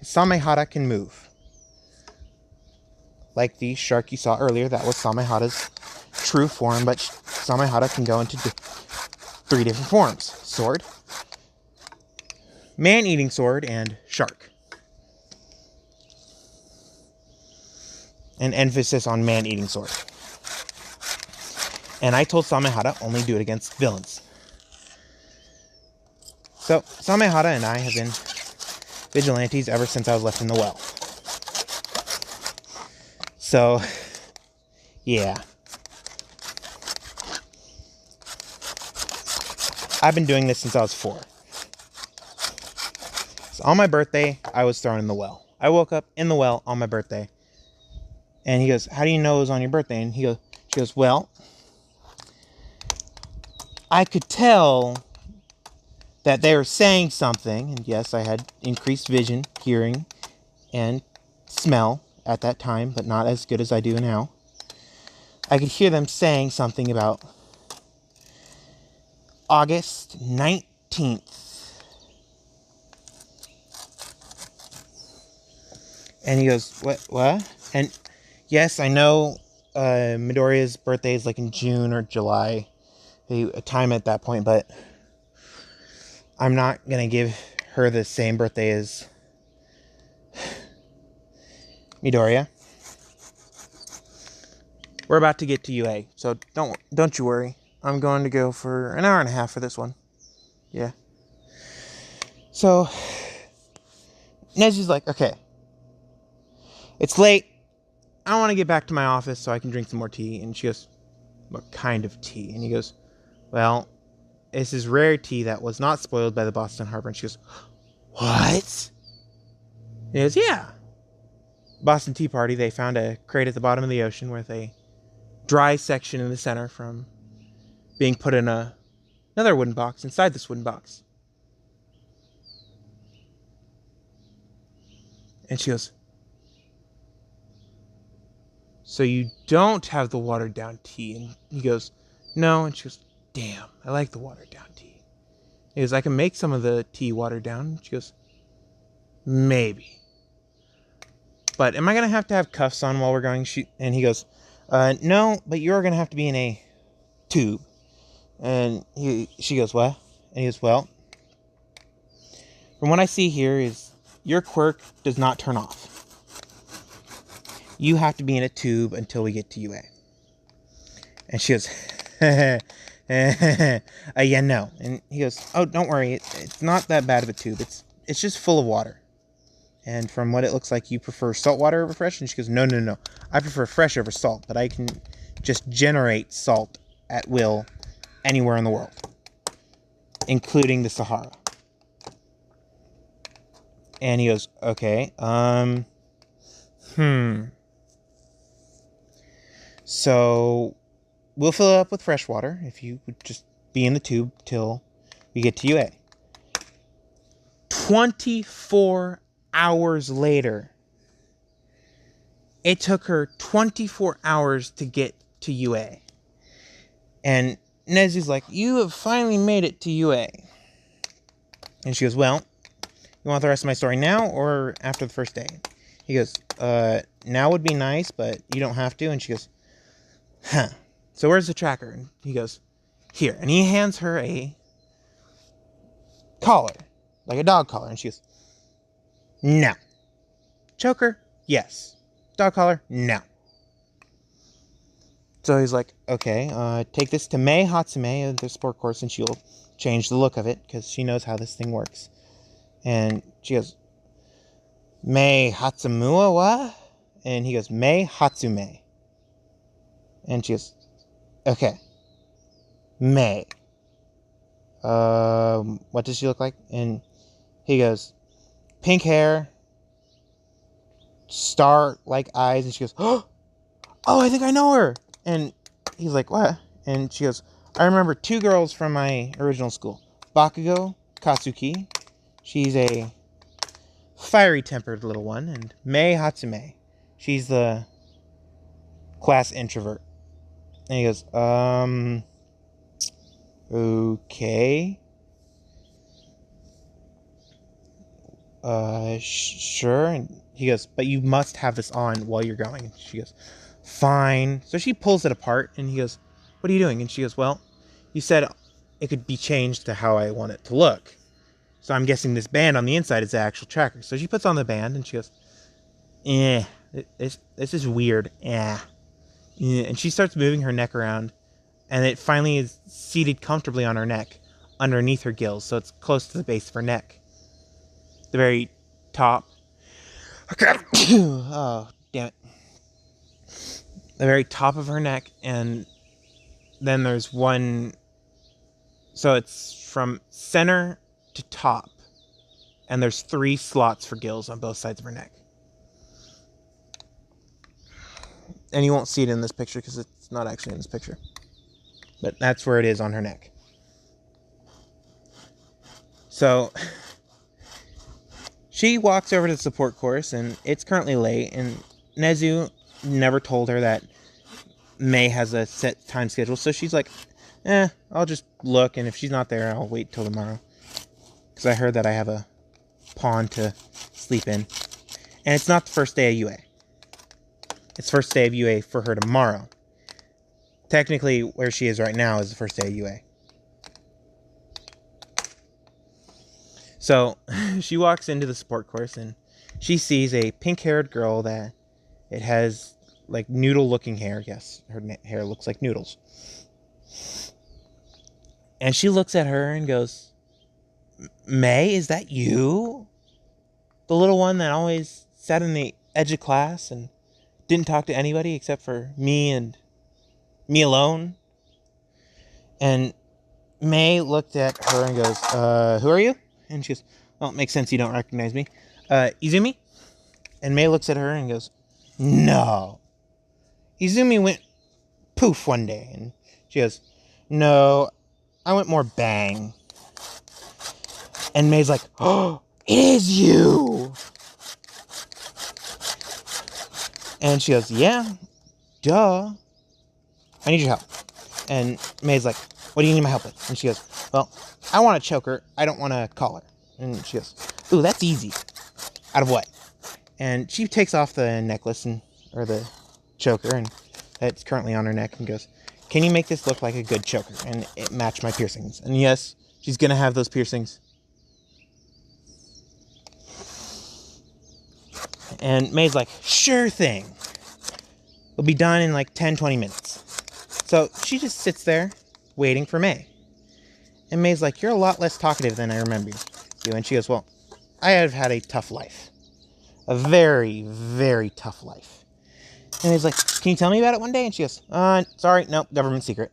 Samehada can move. Like the shark you saw earlier, that was Samehada's true form, but Samehada can go into 3 different forms. Sword, man-eating sword, and shark. An emphasis on man-eating sword. And I told Samehada only do it against villains. So, Samehada and I have been vigilantes ever since I was left in the well. So, yeah. I've been doing this since I was 4. So on my birthday, I was thrown in the well. I woke up in the well on my birthday. And he goes, how do you know it was on your birthday? And she goes, well, I could tell that they were saying something. And yes, I had increased vision, hearing, and smell at that time, but not as good as I do now. I could hear them saying something about August 19th. And he goes, what? And yes, I know Midoriya's birthday is like in June or July, a time at that point, but I'm not going to give her the same birthday as Midoriya. We're about to get to UA, so don't you worry. I'm going to go for an hour and a half for this one. Yeah. So, Nezu's like, okay, it's late. I want to get back to my office so I can drink some more tea. And she goes, what kind of tea? And he goes, well, this is rare tea that was not spoiled by the Boston Harbor. And she goes, what? And he goes, yeah. Boston Tea Party, they found a crate at the bottom of the ocean with a dry section in the center from being put in another wooden box inside this wooden box. And she goes, so you don't have the watered down tea? And he goes, no. And she goes, damn, I like the watered down tea. He goes, I can make some of the tea watered down. And she goes, maybe. But am I going to have cuffs on while we're going? And he goes, no, but you're going to have to be in a tube. And she goes, what? And he goes, well, from what I see here is your quirk does not turn off. You have to be in a tube until we get to UA. And she goes, yeah, no. And he goes, oh, don't worry. It's not that bad of a tube. It's just full of water. And from what it looks like, you prefer salt water over fresh? And she goes, no. I prefer fresh over salt, but I can just generate salt at will anywhere in the world, including the Sahara. And he goes, okay, So we'll fill it up with fresh water if you would just be in the tube till we get to UA. 24 hours later. It took her 24 hours to get to UA. And Nezu's like, you have finally made it to UA. And she goes, well, you want the rest of my story now or after the first day? He goes, now would be nice, but you don't have to. And she goes, huh. So where's the tracker? And he goes, here. And he hands her a collar, like a dog collar. And she goes, no. Choker? Yes. Dog collar? No. So he's like, okay, take this to Mei Hatsume at the sport course and she'll change the look of it because she knows how this thing works. And she goes, Mei Hatsumua, what? And he goes, Mei Hatsume. And she goes, okay. Mei. What does she look like? And he goes, pink hair, star-like eyes. And she goes, oh, I think I know her. And he's like, what? And she goes, I remember 2 girls from my original school. Bakugo Katsuki. She's a fiery-tempered little one, and Mei Hatsume. She's the class introvert. And he goes, okay. Sure. And he goes, but you must have this on while you're going. And she goes, fine. So she pulls it apart, and he goes, what are you doing? And she goes, well, you said it could be changed to how I want it to look. So I'm guessing this band on the inside is the actual tracker. So she puts on the band, and she goes, this is weird. And she starts moving her neck around, and it finally is seated comfortably on her neck, underneath her gills, so it's close to the base of her neck. The very top. Oh, damn it. The very top of her neck, and then there's one. So it's from center to top, and there's 3 slots for gills on both sides of her neck. And you won't see it in this picture because it's not actually in this picture. But that's where it is on her neck. So she walks over to the support course, and it's currently late, and Nezu never told her that Mei has a set time schedule, so she's like, I'll just look, and if she's not there, I'll wait till tomorrow. Because I heard that I have a pond to sleep in. And it's not the first day of UA. It's first day of UA for her tomorrow. Technically, where she is right now is the first day of UA. So, she walks into the support course, and she sees a pink-haired girl that it has, like, noodle-looking hair. Yes, her hair looks like noodles. And she looks at her and goes, Mei, is that you? The little one that always sat in the edge of class and didn't talk to anybody except for me and me alone? And Mei looked at her and goes, who are you? And she goes, well, it makes sense you don't recognize me. Izumi? And Mei looks at her and goes, no. Izumi went poof one day. And she goes, no, I went more bang. And Mei's like, oh, it is you. And she goes, yeah, duh. I need your help. And Mei's like, what do you need my help with? And she goes, well, I want to choke her. I don't want to call her. And she goes, ooh, that's easy. Out of what? And she takes off the necklace or the choker, and that's currently on her neck, and goes, can you make this look like a good choker and it match my piercings? And yes, she's going to have those piercings. And Mei's like, sure thing. It'll be done in like 10-20 minutes. So she just sits there waiting for Mei. And Mei's like, you're a lot less talkative than I remember you. And she goes, well, I have had a tough life. A very, very tough life. And Mei's like, can you tell me about it one day? And she goes, sorry, nope, government secret.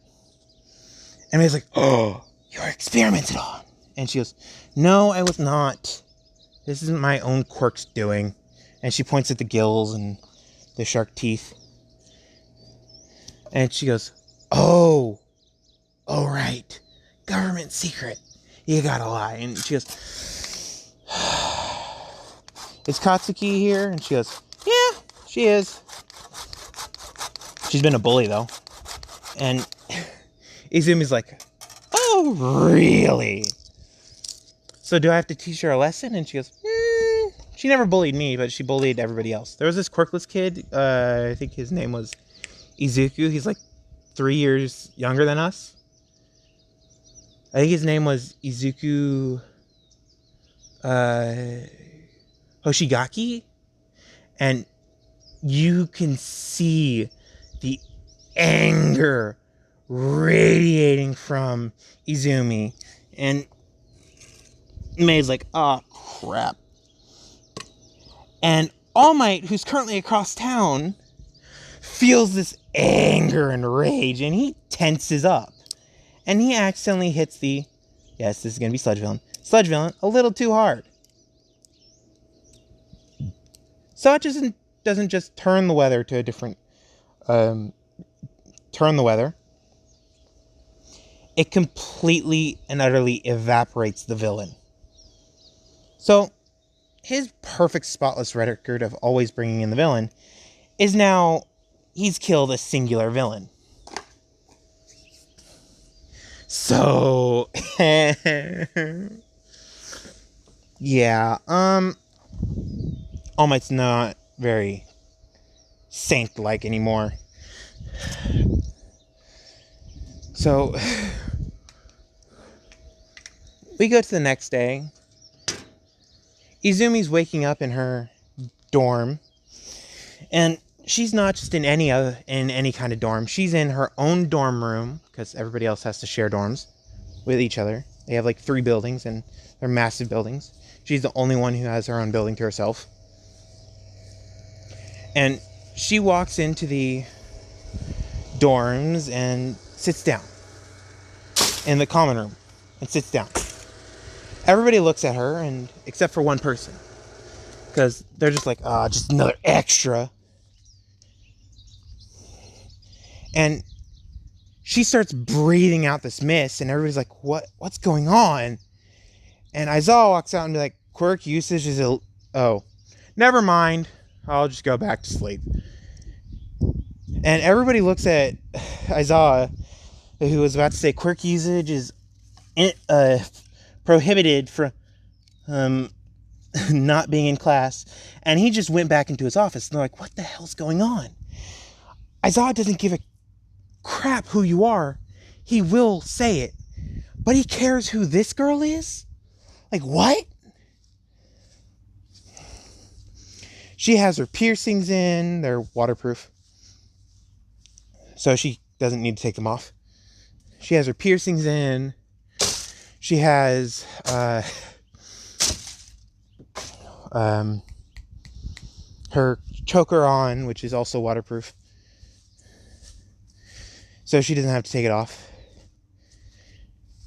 And Mei's like, oh, you were experimented on. And she goes, no, I was not. This isn't my own quirk's doing. And she points at the gills and the shark teeth. And she goes, oh, right. Government secret. You gotta lie. And she goes, is Katsuki here? And she goes, yeah, she is. She's been a bully, though. And Izumi's like, oh, really? So do I have to teach her a lesson? And she goes, she never bullied me, but she bullied everybody else. There was this quirkless kid. I think his name was Izuku. He's like 3 years younger than us. I think his name was Izuku Hoshigaki. And you can see the anger radiating from Izumi. And Mei's like, oh, crap. And All Might, who's currently across town, feels this anger and rage, and he tenses up. And he accidentally hits the, yes, this is going to be Sludge Villain, a little too hard. So it just doesn't just turn the weather to a different, turn the weather. It completely and utterly evaporates the villain. So his perfect spotless record of always bringing in the villain is now he's killed a singular villain. So, yeah, All Might's not very saint-like anymore. So, we go to the next day. Izumi's waking up in her dorm, and she's not just in any kind of dorm. She's in her own dorm room, because everybody else has to share dorms with each other. They have like 3 buildings, and they're massive buildings. She's the only one who has her own building to herself. And she walks into the dorms and sits down in the common room and sits down. Everybody looks at her, and except for one person, because they're just like, just another extra. And she starts breathing out this mist, and everybody's like, what's going on? And Aizawa walks out and be like, quirk usage is oh, never mind, I'll just go back to sleep. And everybody looks at Aizawa, who was about to say quirk usage is prohibited from not being in class, and he just went back into his office, and they're like, what the hell's going on? Aizawa doesn't give a crap who you are. He will say it, but he cares who this girl is? Like, what? She has her piercings in. They're waterproof, so she doesn't need to take them off. She has her piercings in. She has her choker on, which is also waterproof, so she doesn't have to take it off.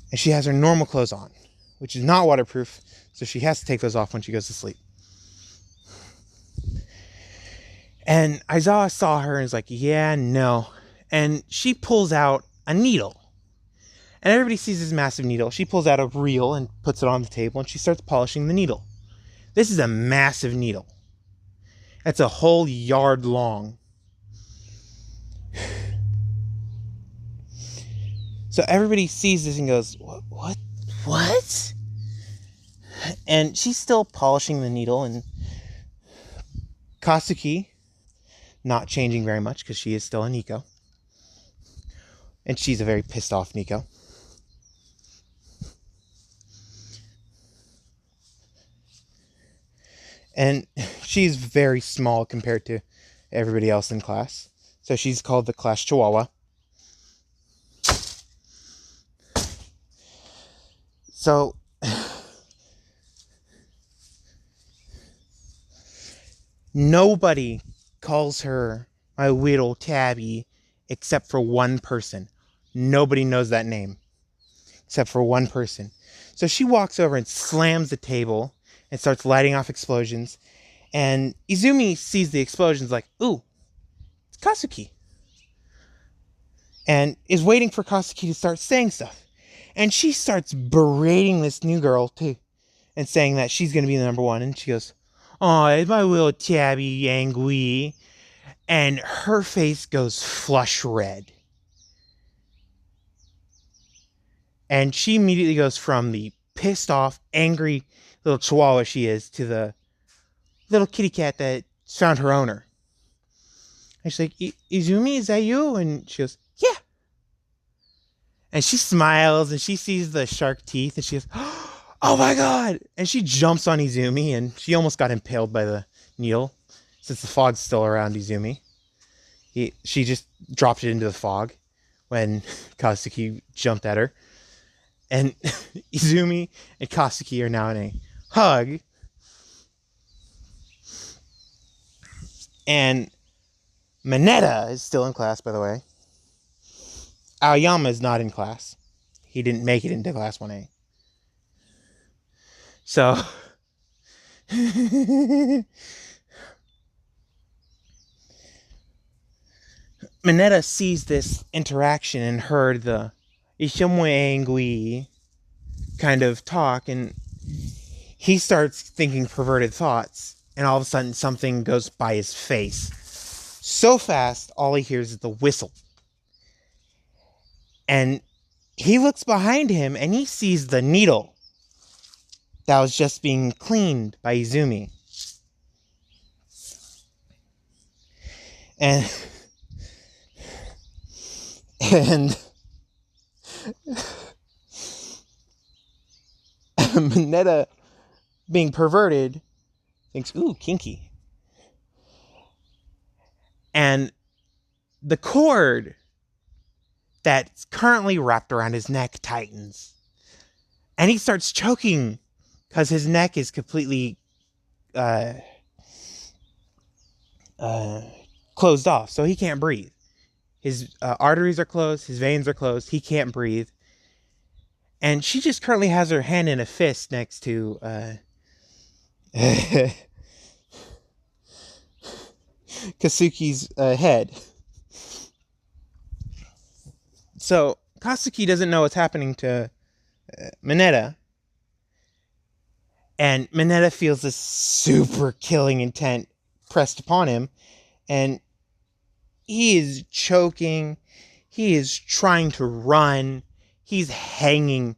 And she has her normal clothes on, which is not waterproof, so she has to take those off when she goes to sleep. And Aizawa saw her and is like, yeah, no. And she pulls out a needle. And everybody sees this massive needle. She pulls out a reel and puts it on the table, and she starts polishing the needle. This is a massive needle. It's a whole yard long. So everybody sees this and goes, what? And she's still polishing the needle, and Katsuki, not changing very much because she is still a Nico. And she's a very pissed off Nico. And she's very small compared to everybody else in class. So she's called the class Chihuahua. So nobody calls her my little tabby except for one person. Nobody knows that name except for one person. So she walks over and slams the table and starts lighting off explosions. And Izumi sees the explosions like, ooh, it's Katsuki. And is waiting for Katsuki to start saying stuff. And she starts berating this new girl too, and saying that she's going to be the number one. And she goes, oh, it's my little tabby angry. And her face goes flush red. And she immediately goes from the pissed off, angry little chihuahua she is to the little kitty cat that found her owner. And she's like, Izumi, is that you? And she goes, yeah. And she smiles and she sees the shark teeth and she goes, oh my God. And she jumps on Izumi, and she almost got impaled by the needle since the fog's still around Izumi. She just dropped it into the fog when Katsuki jumped at her. And Izumi and Katsuki are now in a hug. And Mineta is still in class, by the way. Aoyama is not in class. He didn't make it into class 1A. So Mineta sees this interaction and heard the "Ishimu angry" kind of talk, and he starts thinking perverted thoughts, and all of a sudden something goes by his face. So fast, all he hears is the whistle. And he looks behind him, and he sees the needle that was just being cleaned by Izumi. And Mineta, being perverted, thinks, ooh, kinky. And the cord that's currently wrapped around his neck tightens. And he starts choking because his neck is completely closed off, so he can't breathe. His arteries are closed, his veins are closed, he can't breathe. And she just currently has her hand in a fist next to Kasuki's head. So Kasuki doesn't know what's happening to Mineta. And Mineta feels this super killing intent pressed upon him. And he is choking. He is trying to run. He's hanging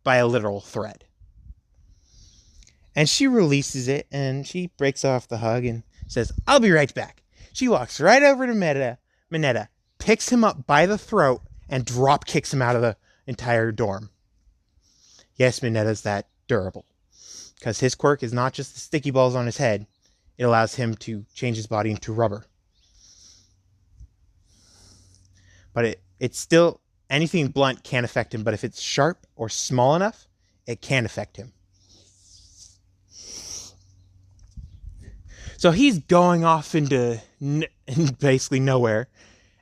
by a literal thread. And she releases it, and she breaks off the hug and says, I'll be right back. She walks right over to Mineta, picks him up by the throat, and drop kicks him out of the entire dorm. Yes, Mineta's that durable. Because his quirk is not just the sticky balls on his head. It allows him to change his body into rubber. But it's still, anything blunt can't affect him. But if it's sharp or small enough, it can affect him. So he's going off into basically nowhere.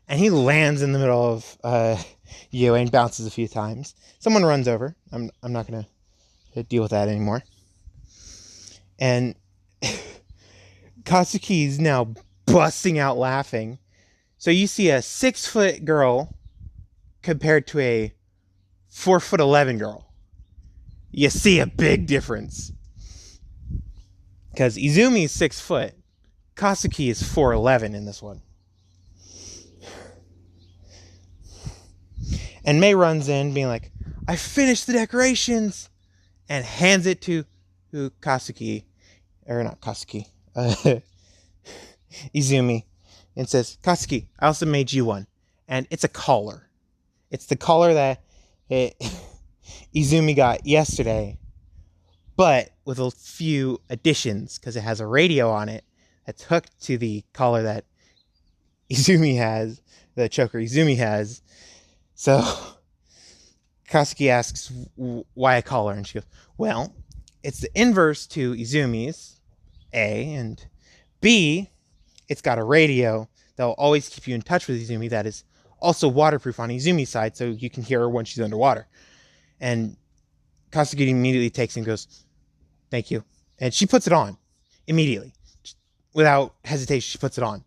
And he lands in the middle of Yue and bounces a few times. Someone runs over. I'm not going to deal with that anymore. And Kasuki's now busting out laughing. So you see a 6-foot girl compared to a 4'11" girl. You see a big difference. Because Izumi is 6 foot. Kasuki is 4'11" in this one. And Mei runs in being like, I finished the decorations! And hands it to Kasuki. Or not Kasuki. Izumi. And says, Kasuki, I also made you one. And it's a collar. It's the collar that Izumi got yesterday. But with a few additions. Because it has a radio on it that's hooked to the collar that Izumi has. The choker Izumi has. So Kasuki asks why a collar. And she goes, well, it's the inverse to Izumi's, A, and B, it's got a radio that will always keep you in touch with Izumi that is also waterproof on Izumi's side, so you can hear her when she's underwater. And Kasuki immediately takes it and goes, thank you. And she puts it on immediately. Without hesitation, she puts it on.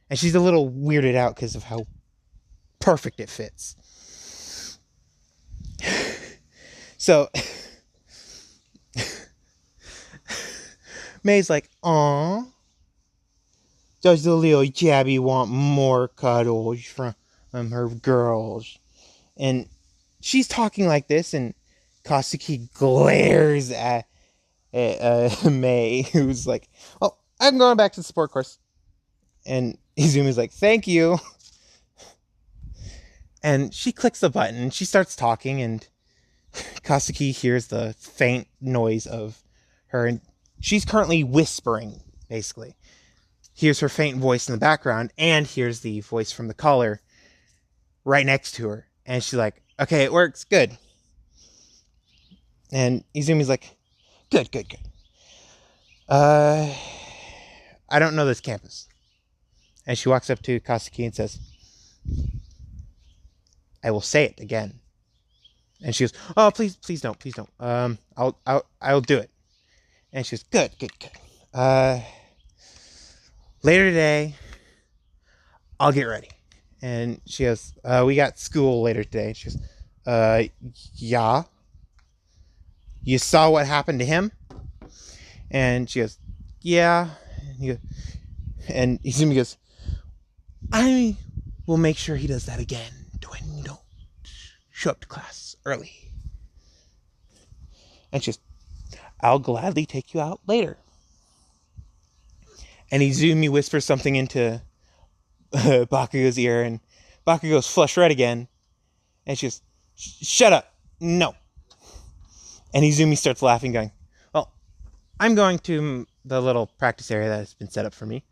And she's a little weirded out because of how perfect it fits. So May's like, aw, does the little Jabby want more cuddles from her girls? And she's talking like this, and Kasuki glares at Mei, who's like, oh, I'm going back to the sport course. And Izumi's like, thank you. And she clicks the button, and she starts talking, and Kasuki hears the faint noise of her, and she's currently whispering, basically. Hears her faint voice in the background, and hears the voice from the caller right next to her. And she's like, okay, it works, good. And Izumi's like, good. I don't know this campus. And she walks up to Kasuki and says, I will say it again. And she goes, oh, please don't. I'll do it. And she goes, good. Later today, I'll get ready. And she goes, we got school later today. She goes, yeah. You saw what happened to him? And she goes, yeah. And Izumi goes, I will make sure he does that again when you don't show up to class early. And she goes, I'll gladly take you out later. And Izumi whispers something into Bakugo's ear, and Bakugo's flush red again. And she goes, shut up. No. And Izumi starts laughing, going, well, I'm going to the little practice area that has been set up for me.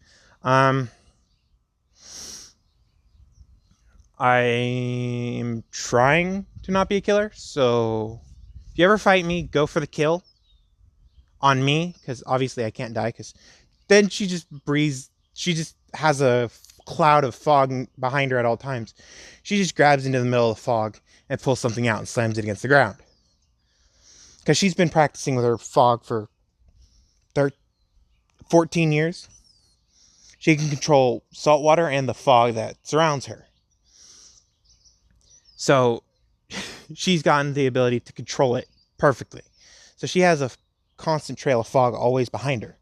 I'm trying to not be a killer, so if you ever fight me, go for the kill on me, because obviously I can't die, because then she just breathes, she just has a cloud of fog behind her at all times. She just grabs into the middle of the fog and pulls something out and slams it against the ground. Because she's been practicing with her fog for 14 years. She can control salt water and the fog that surrounds her. So she's gotten the ability to control it perfectly. So she has a constant trail of fog always behind her.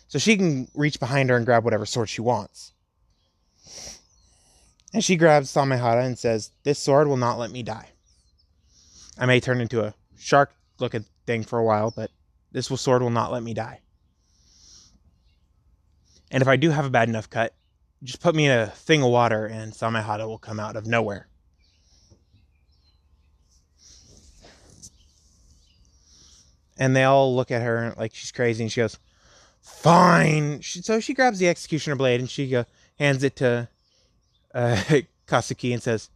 So she can reach behind her and grab whatever sword she wants. And she grabs Samehara and says, this sword will not let me die. I may turn into a shark-looking thing for a while, but this sword will not let me die. And if I do have a bad enough cut, just put me in a thing of water and Samehara will come out of nowhere. And they all look at her like she's crazy, and she goes, fine. So she grabs the executioner blade and she hands it to Katsuki and says,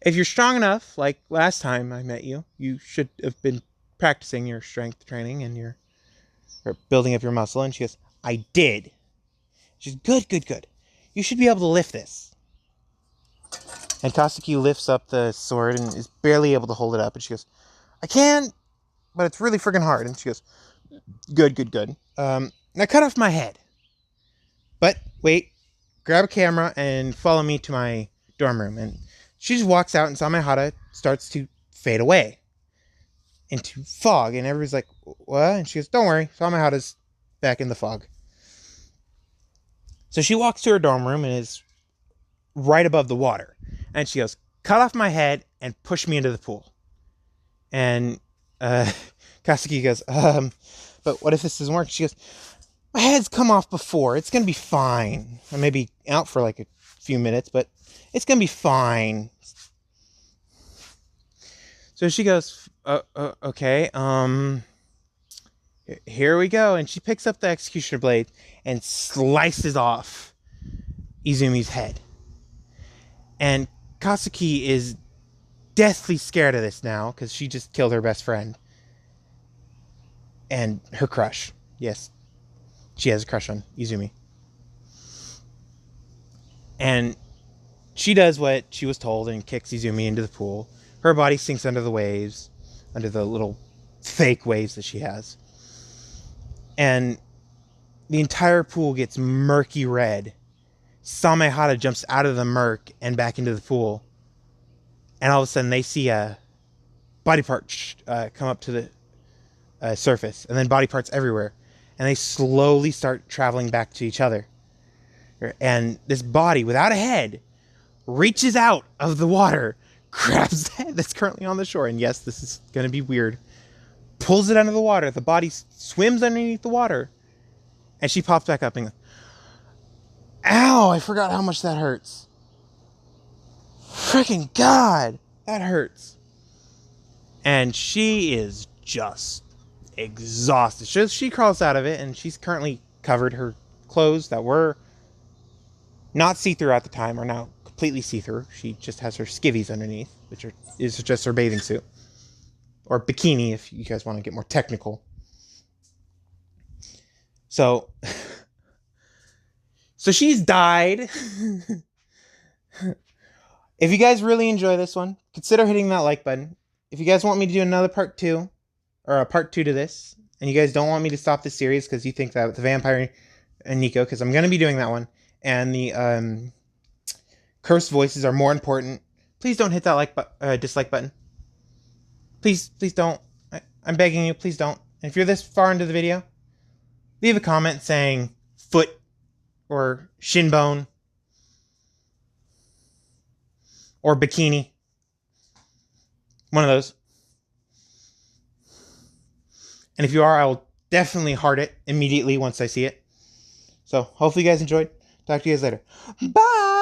if you're strong enough, like last time I met you, you should have been practicing your strength training and or building up your muscle. And she goes, I did. She's good. You should be able to lift this. And Katsuki lifts up the sword and is barely able to hold it up. And she goes, I can, but it's really friggin' hard. And she goes, good. Now cut off my head. But wait, grab a camera and follow me to my dorm room. And she just walks out and Samehara starts to fade away into fog. And everybody's like, what? And she goes, don't worry, Samehara's back in the fog. So she walks to her dorm room and is right above the water. And she goes, cut off my head and push me into the pool. And Katsuki goes, but what if this doesn't work? She goes, my head's come off before. It's going to be fine. I may be out for like a few minutes, but it's going to be fine. So she goes, okay, here we go. And she picks up the executioner blade and slices off Izumi's head. And Katsuki is deathly scared of this now because she just killed her best friend. And her crush. Yes, she has a crush on Izumi. And she does what she was told and kicks Izumi into the pool. Her body sinks under the waves, under the little fake waves that she has. And the entire pool gets murky red. Samehara jumps out of the murk and back into the pool. And all of a sudden they see a body part come up to the surface, and then body parts everywhere, and they slowly start traveling back to each other. And this body without a head reaches out of the water, grabs the head that's currently on the shore, and yes, this is going to be weird, pulls it out of the water. The body swims underneath the water, and she pops back up and goes, ow, I forgot how much that hurts. Freaking God, that hurts. And she is just exhausted. She crawls out of it, and she's currently covered. Her clothes that were not see-through at the time are now completely see-through. She just has her skivvies underneath, which is just her bathing suit. Or bikini, if you guys want to get more technical. So she's died. If you guys really enjoy this one, consider hitting that like button. If you guys want me to do another part 2, or a part 2 to this, and you guys don't want me to stop this series because you think that the Vampire and Nico, because I'm going to be doing that one, and the cursed voices are more important, please don't hit that dislike button. Please don't. I'm begging you, please don't. And if you're this far into the video, leave a comment saying foot or shin bone or bikini. One of those. And if you are, I will definitely heart it immediately once I see it. So hopefully you guys enjoyed. Talk to you guys later. Bye!